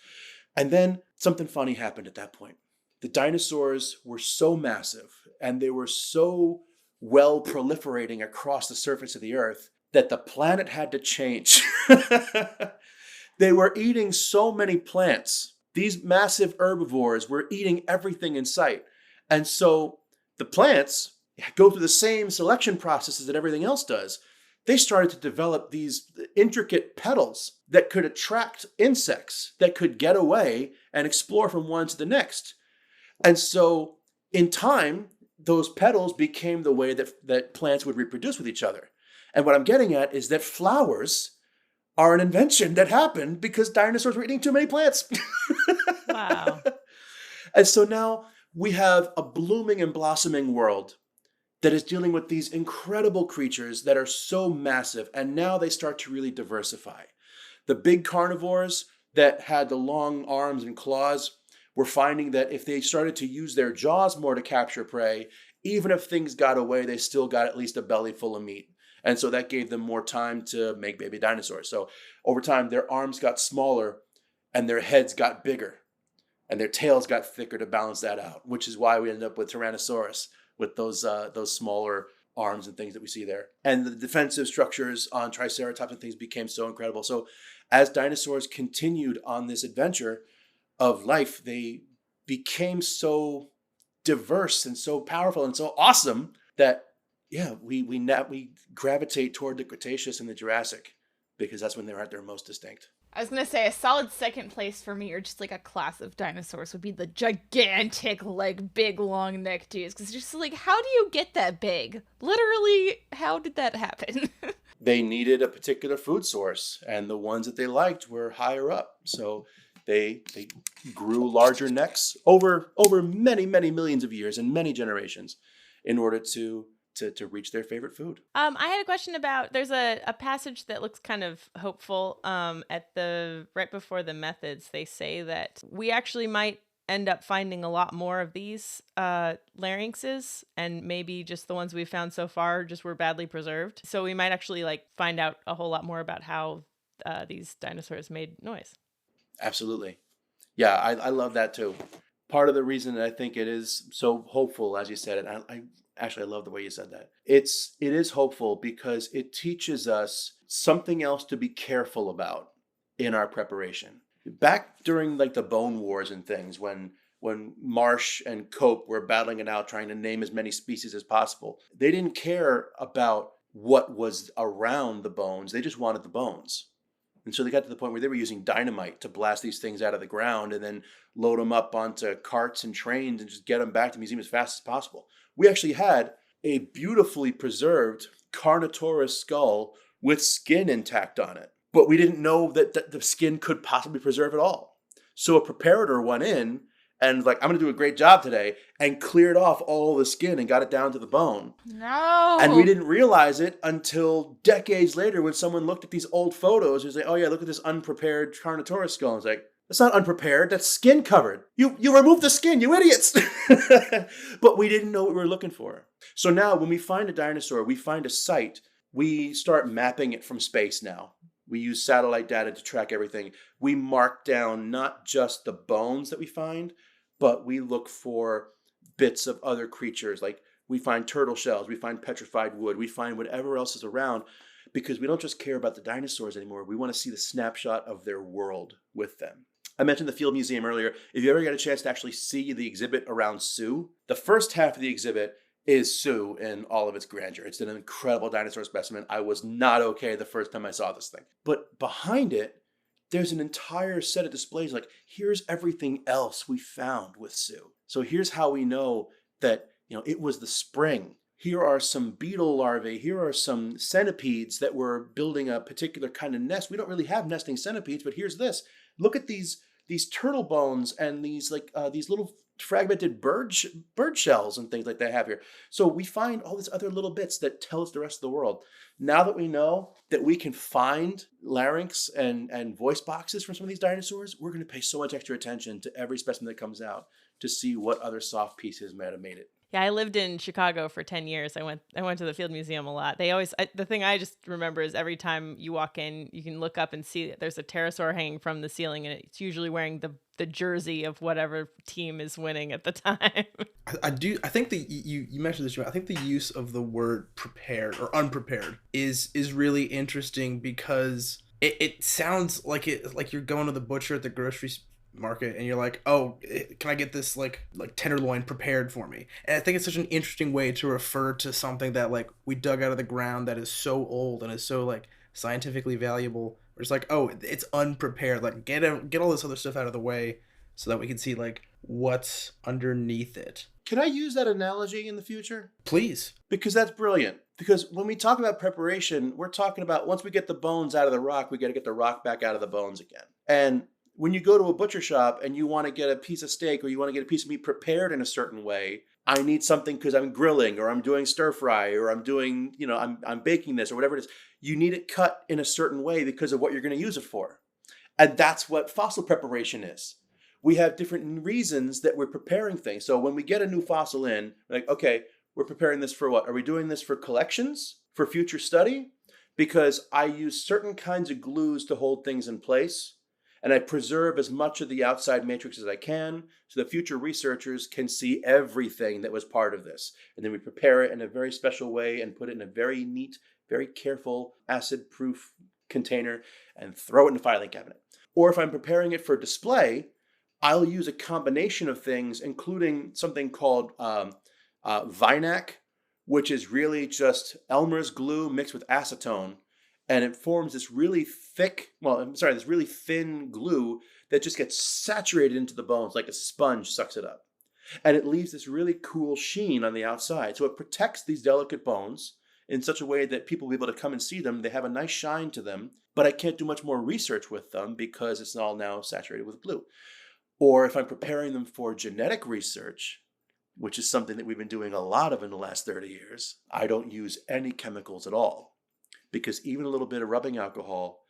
And then something funny happened at that point. The dinosaurs were so massive and they were so well proliferating across the surface of the Earth that the planet had to change. They were eating so many plants. These massive herbivores were eating everything in sight. And so the plants go through the same selection processes that everything else does. They started to develop these intricate petals that could attract insects that could get away and explore from one to the next. And so in time, those petals became the way that plants would reproduce with each other. And what I'm getting at is that flowers are an invention that happened because dinosaurs were eating too many plants. Wow. And so now we have a blooming and blossoming world that is dealing with these incredible creatures that are so massive, and now they start to really diversify. The big carnivores that had the long arms and claws were finding that if they started to use their jaws more to capture prey, even if things got away, they still got at least a belly full of meat. And so that gave them more time to make baby dinosaurs. So over time, their arms got smaller and their heads got bigger and their tails got thicker to balance that out, which is why we ended up with Tyrannosaurus, with those smaller arms and things that we see there. And the defensive structures on Triceratops and things became so incredible. So as dinosaurs continued on this adventure of life, they became so diverse and so powerful and so awesome that, we gravitate toward the Cretaceous and the Jurassic because that's when they're at their most distinct. I was going to say a solid second place for me, or just like a class of dinosaurs, would be the gigantic, like, big, long neck dudes. Because just like, how do you get that big? Literally, how did that happen? They needed a particular food source, and the ones that they liked were higher up. So they grew larger necks over many, many millions of years and many generations in order to reach their favorite food. I had a question about, there's a passage that looks kind of hopeful right before the methods. They say that we actually might end up finding a lot more of these larynxes, and maybe just the ones we've found so far just were badly preserved. So we might actually find out a whole lot more about how these dinosaurs made noise. Absolutely. Yeah, I love that too. Part of the reason that I think it is so hopeful, as you said, and I Actually, I love the way you said that. It is hopeful because it teaches us something else to be careful about in our preparation. Back during like the Bone Wars and things, when Marsh and Cope were battling it out, trying to name as many species as possible, they didn't care about what was around the bones. They just wanted the bones. And so they got to the point where they were using dynamite to blast these things out of the ground and then load them up onto carts and trains and just get them back to the museum as fast as possible. We actually had a beautifully preserved Carnotaurus skull with skin intact on it, but we didn't know that the skin could possibly preserve it all. So a preparator went in and was like, I'm going to do a great job today, and cleared off all the skin and got it down to the bone. No. And we didn't realize it until decades later when someone looked at these old photos and was like, oh yeah, look at this unprepared Carnotaurus skull. And it's like, that's not unprepared, that's skin covered. You removed the skin, you idiots. But we didn't know what we were looking for. So now when we find a dinosaur, we find a site, we start mapping it from space now. We use satellite data to track everything. We mark down not just the bones that we find, but we look for bits of other creatures. Like we find turtle shells, we find petrified wood, we find whatever else is around, because we don't just care about the dinosaurs anymore. We want to see the snapshot of their world with them. I mentioned the Field Museum earlier. If you ever get a chance to actually see the exhibit around Sue, the first half of the exhibit is Sue in all of its grandeur. It's an incredible dinosaur specimen. I was not okay the first time I saw this thing. But behind it, there's an entire set of displays like, here's everything else we found with Sue. So here's how we know that, it was the spring. Here are some beetle larvae. Here are some centipedes that were building a particular kind of nest. We don't really have nesting centipedes, but here's this. Look at these turtle bones and these little fragmented bird shells and things like they have here. So we find all these other little bits that tell us the rest of the world. Now that we know that we can find larynx and voice boxes from some of these dinosaurs, we're going to pay so much extra attention to every specimen that comes out to see what other soft pieces might have made it. Yeah, I lived in Chicago for 10 years. I went to the Field Museum a lot. The thing I just remember is every time you walk in, you can look up and see that there's a pterosaur hanging from the ceiling, and it's usually wearing the jersey of whatever team is winning at the time. I think you mentioned this. I think the use of the word prepared or unprepared is really interesting because it sounds like you're going to the butcher at the grocery market and you're like, oh, can I get this like tenderloin prepared for me? And I think it's such an interesting way to refer to something that like we dug out of the ground that is so old and is so like scientifically valuable. We're just like, oh, it's unprepared. Like get all this other stuff out of the way so that we can see like what's underneath it. Can I use that analogy in the future? Please. Because that's brilliant. Because when we talk about preparation, we're talking about once we get the bones out of the rock, we got to get the rock back out of the bones again. And when you go to a butcher shop and you want to get a piece of steak or you want to get a piece of meat prepared in a certain way, I need something because I'm grilling or I'm doing stir fry or I'm doing, I'm baking this or whatever it is. You need it cut in a certain way because of what you're going to use it for. And that's what fossil preparation is. We have different reasons that we're preparing things. So when we get a new fossil in, like, okay, we're preparing this for what? Are we doing this for collections, for future study? Because I use certain kinds of glues to hold things in place. And I preserve as much of the outside matrix as I can so that future researchers can see everything that was part of this. And then we prepare it in a very special way and put it in a very neat, very careful, acid-proof container and throw it in the filing cabinet. Or if I'm preparing it for display, I'll use a combination of things, including something called Vinac, which is really just Elmer's glue mixed with acetone. And it forms this really this really thin glue that just gets saturated into the bones like a sponge sucks it up. And it leaves this really cool sheen on the outside. So it protects these delicate bones in such a way that people will be able to come and see them. They have a nice shine to them, but I can't do much more research with them because it's all now saturated with glue. Or if I'm preparing them for genetic research, which is something that we've been doing a lot of in the last 30 years, I don't use any chemicals at all. Because even a little bit of rubbing alcohol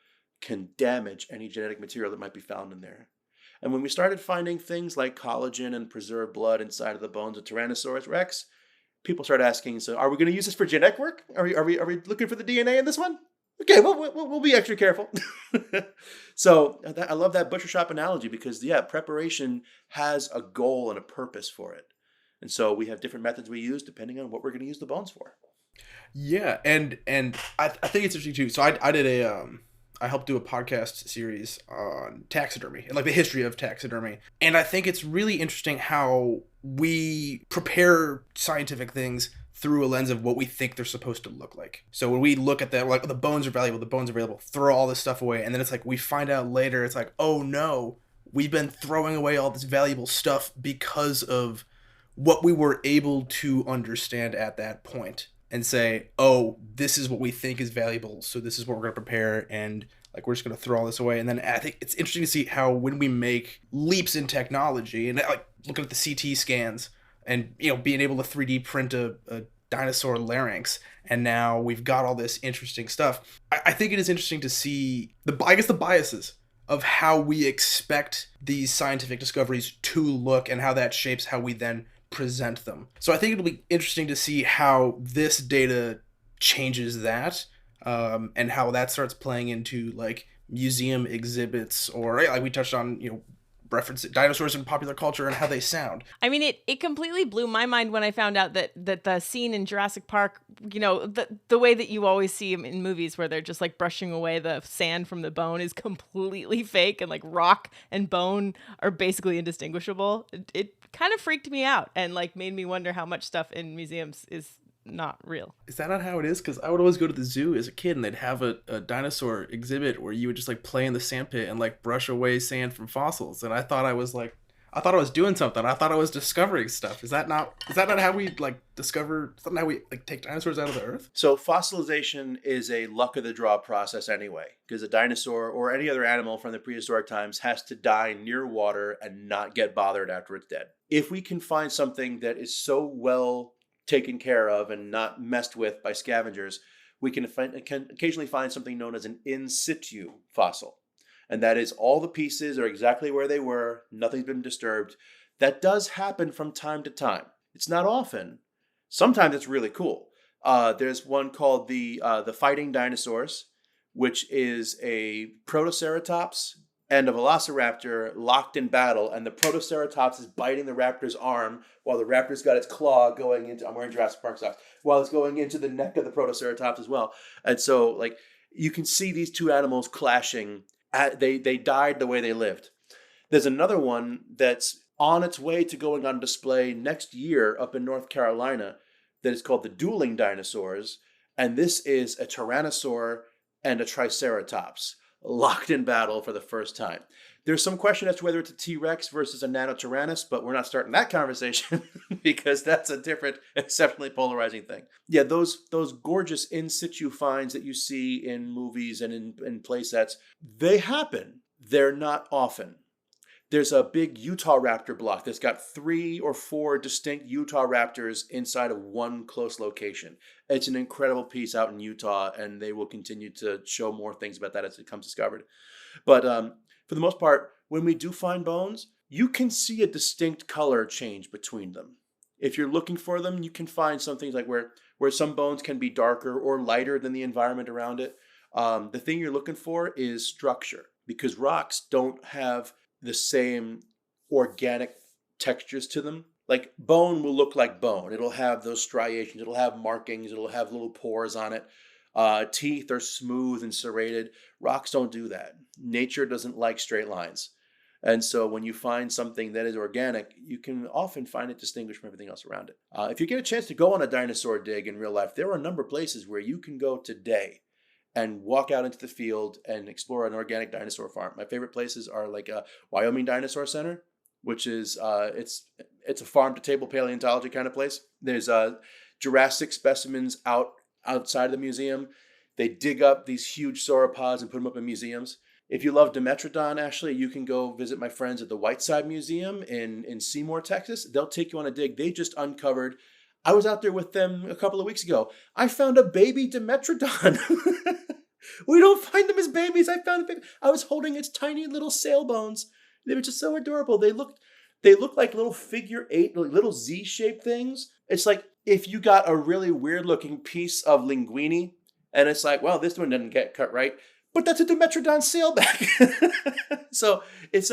can damage any genetic material that might be found in there. And when we started finding things like collagen and preserved blood inside of the bones of Tyrannosaurus Rex, people started asking, so are we going to use this for genetic work? Are we looking for the DNA in this one? Okay, we'll be extra careful. So I love that butcher shop analogy because, preparation has a goal and a purpose for it. And so we have different methods we use depending on what we're going to use the bones for. Yeah, and I think it's interesting too. So I did I helped do a podcast series on taxidermy and like the history of taxidermy. And I think it's really interesting how we prepare scientific things through a lens of what we think they're supposed to look like. So when we look at that, like, the bones are valuable, the bones are available, throw all this stuff away. And then it's like, we find out later, it's like, oh no, we've been throwing away all this valuable stuff because of what we were able to understand at that point and say, oh, this is what we think is valuable, so this is what we're going to prepare, and like we're just going to throw all this away. And then I think it's interesting to see how when we make leaps in technology and like looking at the CT scans and, you know, being able to 3D print a dinosaur larynx, and now we've got all this interesting stuff. I think it is interesting to see the biases of how we expect these scientific discoveries to look and how that shapes how we then present them. So I think it'll be interesting to see how this data changes that, and how that starts playing into like museum exhibits, or like we touched on, you know, reference dinosaurs in popular culture and how they sound. I mean, it completely blew my mind when I found out that the scene in Jurassic Park, you know, the way that you always see them in movies where they're just like brushing away the sand from the bone is completely fake, and like rock and bone are basically indistinguishable. It kind of freaked me out and like made me wonder how much stuff in museums is not real. Is that not how it is? Because I would always go to the zoo as a kid and they'd have a dinosaur exhibit where you would just like play in the sandpit and like brush away sand from fossils. And I thought I was doing something. I thought I was discovering stuff. Is that not how we like discover? Is that not how we like take dinosaurs out of the earth? So fossilization is a luck of the draw process anyway, because a dinosaur or any other animal from the prehistoric times has to die near water and not get bothered after it's dead. If we can find something that is so well taken care of and not messed with by scavengers, we can occasionally find something known as an in situ fossil. And that is all the pieces are exactly where they were, nothing's been disturbed. That does happen from time to time. It's not often. Sometimes it's really cool. There's one called the fighting dinosaurs, which is a protoceratops and a velociraptor locked in battle, and the protoceratops is biting the raptor's arm while the raptor's got its claw going into, I'm wearing Jurassic Park socks, while it's going into the neck of the protoceratops as well. And so like you can see these two animals clashing. They died the way they lived. There's another one that's on its way to going on display next year up in North Carolina that is called the dueling dinosaurs. And this is a tyrannosaur and a triceratops locked in battle for the first time. There's some question as to whether it's a T-Rex versus a Nanotyrannus, but we're not starting that conversation because that's a different, exceptionally polarizing thing. Yeah, those gorgeous in situ finds that you see in movies and in play sets, they happen. They're not often. There's a big Utah raptor block that's got 3 or 4 distinct Utah raptors inside of one close location. It's an incredible piece out in Utah, and they will continue to show more things about that as it comes discovered. But for the most part, when we do find bones, you can see a distinct color change between them. If you're looking for them, you can find some things like where some bones can be darker or lighter than the environment around it. The thing you're looking for is structure, because rocks don't have the same organic textures to them. Like bone will look like bone. It'll have those striations. It'll have markings. It'll have little pores on it. Teeth are smooth and serrated. Rocks don't do that. Nature doesn't like straight lines. And so when you find something that is organic, you can often find it distinguished from everything else around it. If you get a chance to go on a dinosaur dig in real life, there are a number of places where you can go today and walk out into the field and explore an organic dinosaur farm. My favorite places are like Wyoming Dinosaur Center, which is it's a farm to table paleontology kind of place. There's Jurassic specimens outside the museum. They dig up these huge sauropods and put them up in museums. If you love Dimetrodon, Ashley, you can go visit my friends at the Whiteside Museum in Seymour, Texas. They'll take you on a dig. They just uncovered. I was out there with them a couple of weeks ago. I found a baby Dimetrodon. We don't find them as babies. I found a baby. I was holding its tiny little sail bones. They were just so adorable. They look like little figure 8, little Z-shaped things. It's like if you got a really weird looking piece of linguine and it's like, well, this one didn't get cut right, but that's a Dimetrodon sailback. So it's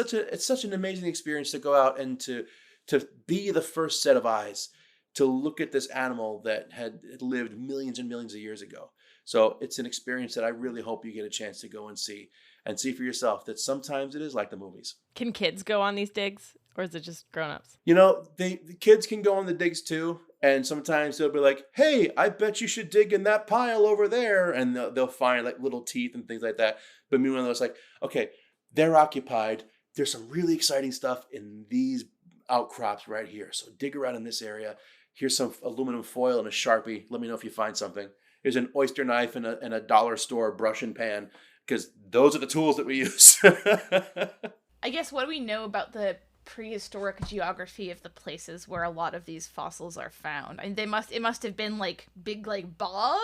such an amazing experience to go out and to to be the first set of eyes to look at this animal that had lived millions and millions of years ago. So it's an experience that I really hope you get a chance to go and see for yourself that sometimes it is like the movies. Can kids go on these digs, or is it just grown-ups? The kids can go on the digs too. And sometimes they'll be like, hey, I bet you should dig in that pile over there. And they'll find like little teeth and things like that. But meanwhile, it's like, okay, they're occupied. There's some really exciting stuff in these outcrops right here. So dig around in this area. Here's some aluminum foil and a Sharpie. Let me know if you find something. Here's an oyster knife and a dollar store brush and pan, because those are the tools that we use. I guess, what do we know about the prehistoric geography of the places where a lot of these fossils are found? I mean, it must have been like big, like bog.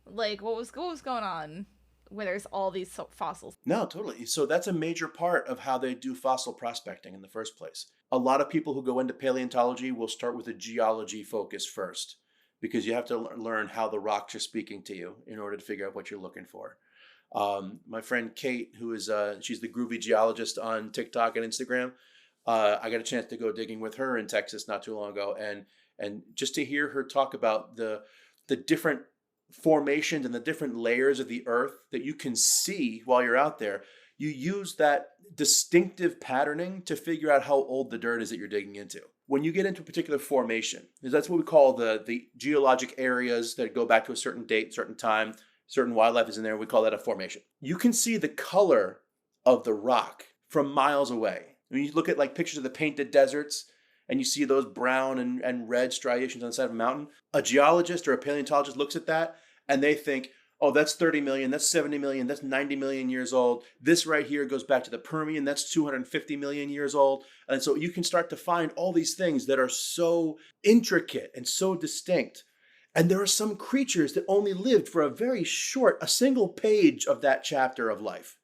Like what was going on where there's all these fossils? No, totally. So that's a major part of how they do fossil prospecting in the first place. A lot of people who go into paleontology will start with a geology focus first, because you have to learn how the rocks are speaking to you in order to figure out what you're looking for. My friend Kate, who is she's the groovy geologist on TikTok and Instagram. I got a chance to go digging with her in Texas not too long ago, and just to hear her talk about the different formations and the different layers of the earth that you can see while you're out there. You use that distinctive patterning to figure out how old the dirt is that you're digging into. When you get into a particular formation, that's what we call the geologic areas that go back to a certain date, certain time, certain wildlife is in there. We call that a formation. You can see the color of the rock from miles away. When you look at like pictures of the painted deserts and you see those brown and red striations on the side of a mountain, a geologist or a paleontologist looks at that and they think, oh, that's 30 million, that's 70 million, that's 90 million years old. This right here goes back to the Permian, that's 250 million years old. And so you can start to find all these things that are so intricate and so distinct. And there are some creatures that only lived for a single page of that chapter of life.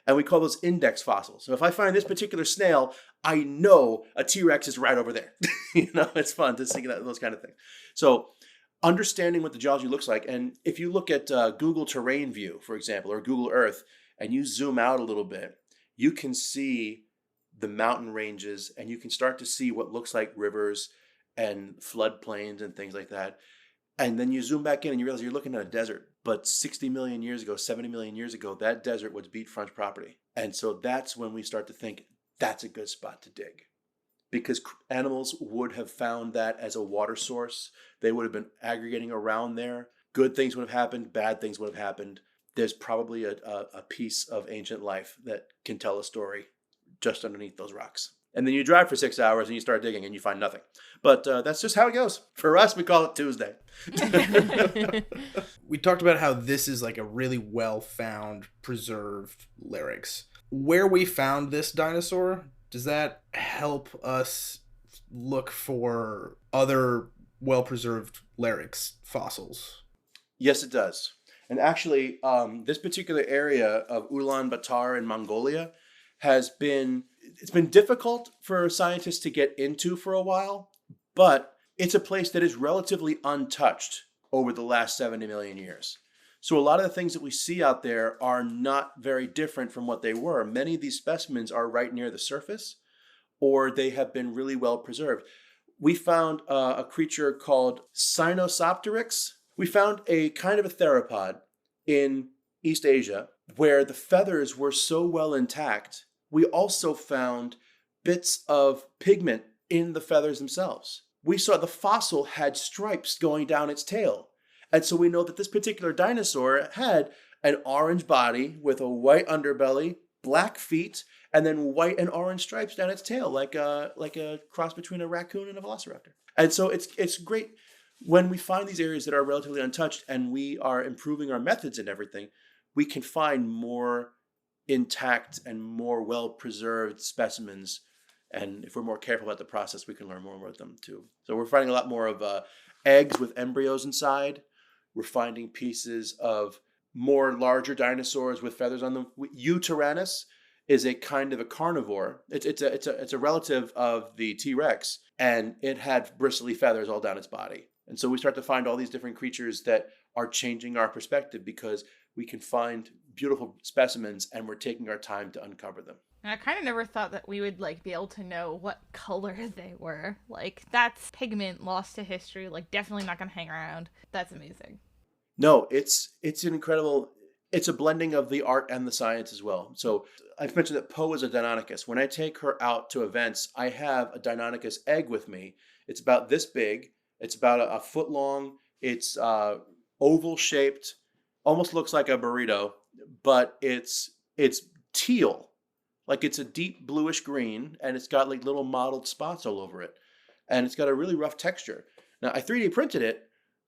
And we call those index fossils. So if I find this particular snail, I know a T-Rex is right over there. It's fun to think about those kind of things. So understanding what the geology looks like. And if you look at Google Terrain View, for example, or Google Earth, and you zoom out a little bit, you can see the mountain ranges and you can start to see what looks like rivers and floodplains and things like that. And then you zoom back in and you realize you're looking at a desert. But 60 million years ago, 70 million years ago, that desert was beachfront property. And so that's when we start to think that's a good spot to dig. Because animals would have found that as a water source. They would have been aggregating around there. Good things would have happened. Bad things would have happened. There's probably a piece of ancient life that can tell a story just underneath those rocks. And then you drive for 6 hours and you start digging and you find nothing. But that's just how it goes. For us, we call it Tuesday. We talked about how this is like a really well-found, preserved larynx. Where we found this dinosaur, does that help us look for other well-preserved larynx fossils? Yes, it does. And actually, this particular area of Ulaanbaatar in Mongolia it's been difficult for scientists to get into for a while, but it's a place that is relatively untouched over the last 70 million years. So a lot of the things that we see out there are not very different from what they were. Many of these specimens are right near the surface, or they have been really well preserved. We found a creature called Sinosopteryx. We found a kind of a theropod in East Asia where the feathers were so well intact. We also found bits of pigment in the feathers themselves. We saw the fossil had stripes going down its tail. And so we know that this particular dinosaur had an orange body with a white underbelly, black feet, and then white and orange stripes down its tail, like a cross between a raccoon and a velociraptor. And so it's great when we find these areas that are relatively untouched and we are improving our methods and everything, we can find more intact and more well-preserved specimens. And if we're more careful about the process, we can learn more about them too. So we're finding a lot more of eggs with embryos inside. We're finding pieces of more larger dinosaurs with feathers on them. Eutyrannus is a kind of a carnivore. It's a relative of the T-Rex, and it had bristly feathers all down its body. And so we start to find all these different creatures that are changing our perspective because we can find beautiful specimens and we're taking our time to uncover them. And I kind of never thought that we would like be able to know what color they were. Like that's pigment lost to history. Like definitely not gonna hang around. That's amazing. No, it's an incredible. It's a blending of the art and the science as well. So I've mentioned that Poe is a Deinonychus. When I take her out to events, I have a Deinonychus egg with me. It's about this big. It's about a foot long. It's oval shaped, almost looks like a burrito, but it's teal, like it's a deep bluish green, and it's got like little mottled spots all over it, and it's got a really rough texture. Now I 3D printed it,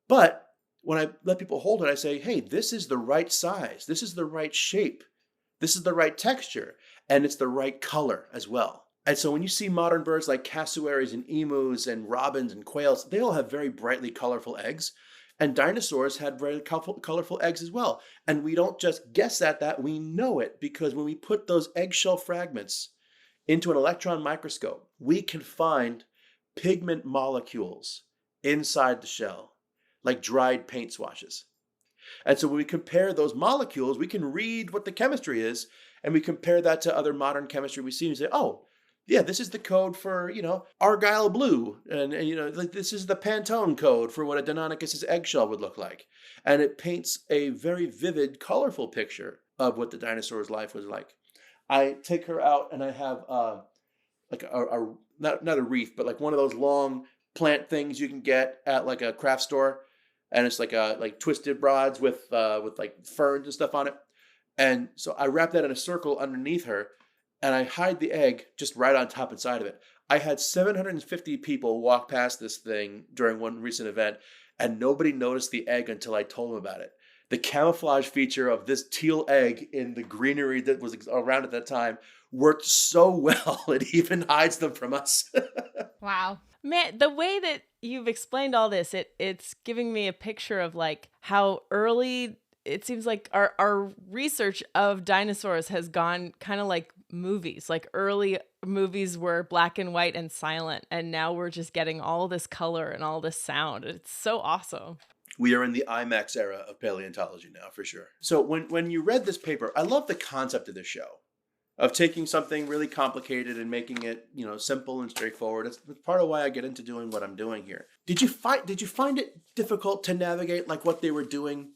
but when I let people hold it, I say, hey, this is the right size. This is the right shape. This is the right texture. And it's the right color as well. And so when you see modern birds like cassowaries and emus and robins and quails, they all have very brightly colorful eggs. And dinosaurs had very colorful eggs as well. And we don't just guess at that, we know it, because when we put those eggshell fragments into an electron microscope, we can find pigment molecules inside the shell, like dried paint swatches. And so when we compare those molecules, we can read what the chemistry is, and we compare that to other modern chemistry we see and say, oh, yeah, this is the code for, Argyle blue. And like this is the Pantone code for what a Deinonychus's eggshell would look like. And it paints a very vivid, colorful picture of what the dinosaur's life was like. I take her out and I have like a not a wreath, but like one of those long plant things you can get at like a craft store. And it's like twisted rods with like ferns and stuff on it. And so I wrap that in a circle underneath her, and I hide the egg just right on top inside of it. I had 750 people walk past this thing during one recent event, and nobody noticed the egg until I told them about it. The camouflage feature of this teal egg in the greenery that was around at that time worked so well, it even hides them from us. Wow. Man, the way that you've explained all this, it's giving me a picture of like how early it seems like our research of dinosaurs has gone kind of like movies. Like early movies were black and white and silent, and now we're just getting all this color and all this sound. It's so awesome. We are in the IMAX era of paleontology now, for sure. So when you read this paper, I love the concept of this show, of taking something really complicated and making it, simple and straightforward. It's part of why I get into doing what I'm doing here. Did you find it difficult to navigate like what they were doing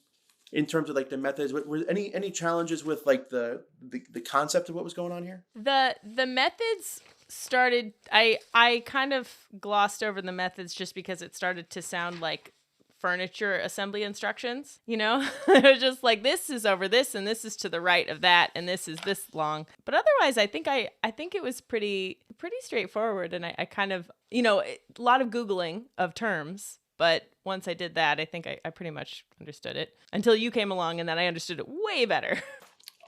in terms of like the methods? Were any challenges with like the concept of what was going on here? The methods started, I kind of glossed over the methods just because it started to sound like furniture assembly instructions, It was just like, this is over this and this is to the right of that and this is this long. But otherwise I think it was pretty straightforward, and I kind of, a lot of Googling of terms, but once I did that, I think I pretty much understood it until you came along, and then I understood it way better.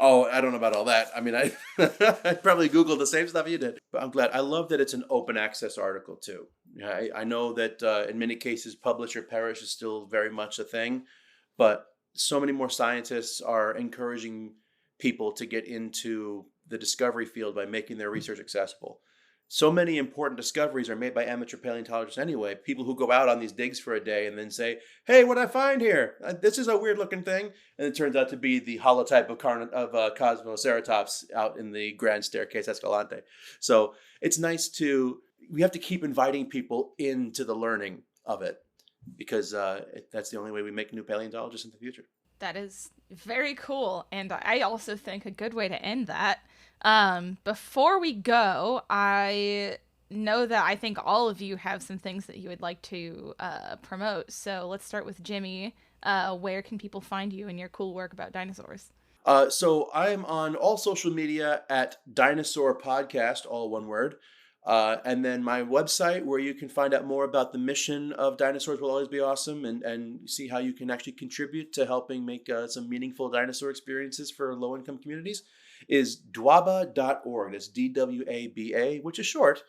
Oh, I don't know about all that. I mean, I probably Googled the same stuff you did. But I'm glad. I love that it's an open access article too. I know that in many cases, publish or perish is still very much a thing, but so many more scientists are encouraging people to get into the discovery field by making their research accessible. So many important discoveries are made by amateur paleontologists anyway. People who go out on these digs for a day and then say, hey, what did I find here? This is a weird looking thing. And it turns out to be the holotype of Cosmoceratops out in the Grand Staircase Escalante. So it's nice we have to keep inviting people into the learning of it, because that's the only way we make new paleontologists in the future. That is very cool. And I also think a good way to end that. Before we go, I know that I think all of you have some things that you would like to promote. So let's start with Jimmy. Where can people find you and your cool work about dinosaurs? So I'm on all social media at Dinosaur Podcast, all one word. And then my website, where you can find out more about the mission of Dinosaurs Will Always Be Awesome, and see how you can actually contribute to helping make some meaningful dinosaur experiences for low-income communities, is dwaba.org. That's DWABA, which is short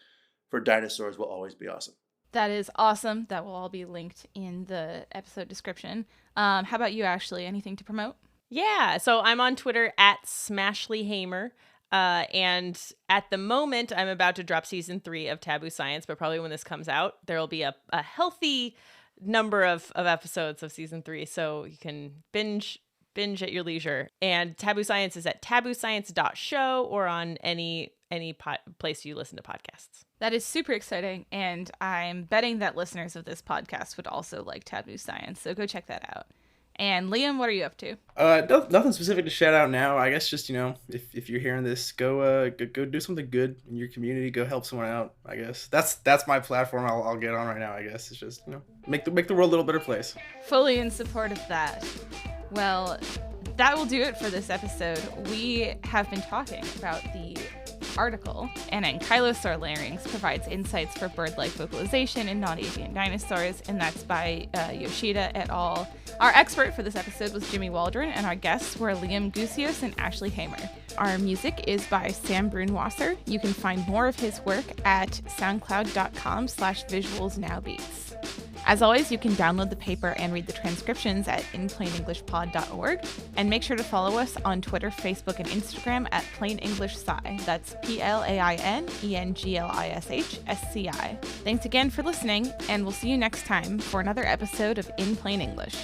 for Dinosaurs Will Always Be Awesome. That is awesome. That will all be linked in the episode description. How about you, Ashley? Anything to promote? Yeah, so I'm on Twitter at SmashleyHamer. And at the moment, I'm about to drop season 3 of Taboo Science, but probably when this comes out, there will be a healthy number of episodes of season 3, so you can binge binge at your leisure. And Taboo Science is at tabooscience.show or on any place you listen to podcasts. That is super exciting, and I'm betting that listeners of this podcast would also like Taboo Science, so go check that out. And Liam, what are you up to? Nothing specific to shout out now. I guess just, if you're hearing this, go do something good in your community. Go help someone out. I guess that's my platform. I'll get on right now. I guess it's just make the world a little better place. Fully in support of that. Well, that will do it for this episode. We have been talking about the article, An Ankylosaur larynx provides insights for bird-like vocalization in non-avian dinosaurs, and that's by Yoshida et al. Our expert for this episode was Jimmy Waldron, and our guests were Liam Gusios and Ashley Hamer. Our music is by Sam Brunwasser. You can find more of his work at soundcloud.com/visualsnowbeats. As always, you can download the paper and read the transcriptions at inplainenglishpod.org. And make sure to follow us on Twitter, Facebook, and Instagram at Plain English Sci. That's PlainEnglishSci. Thanks again for listening, and we'll see you next time for another episode of In Plain English.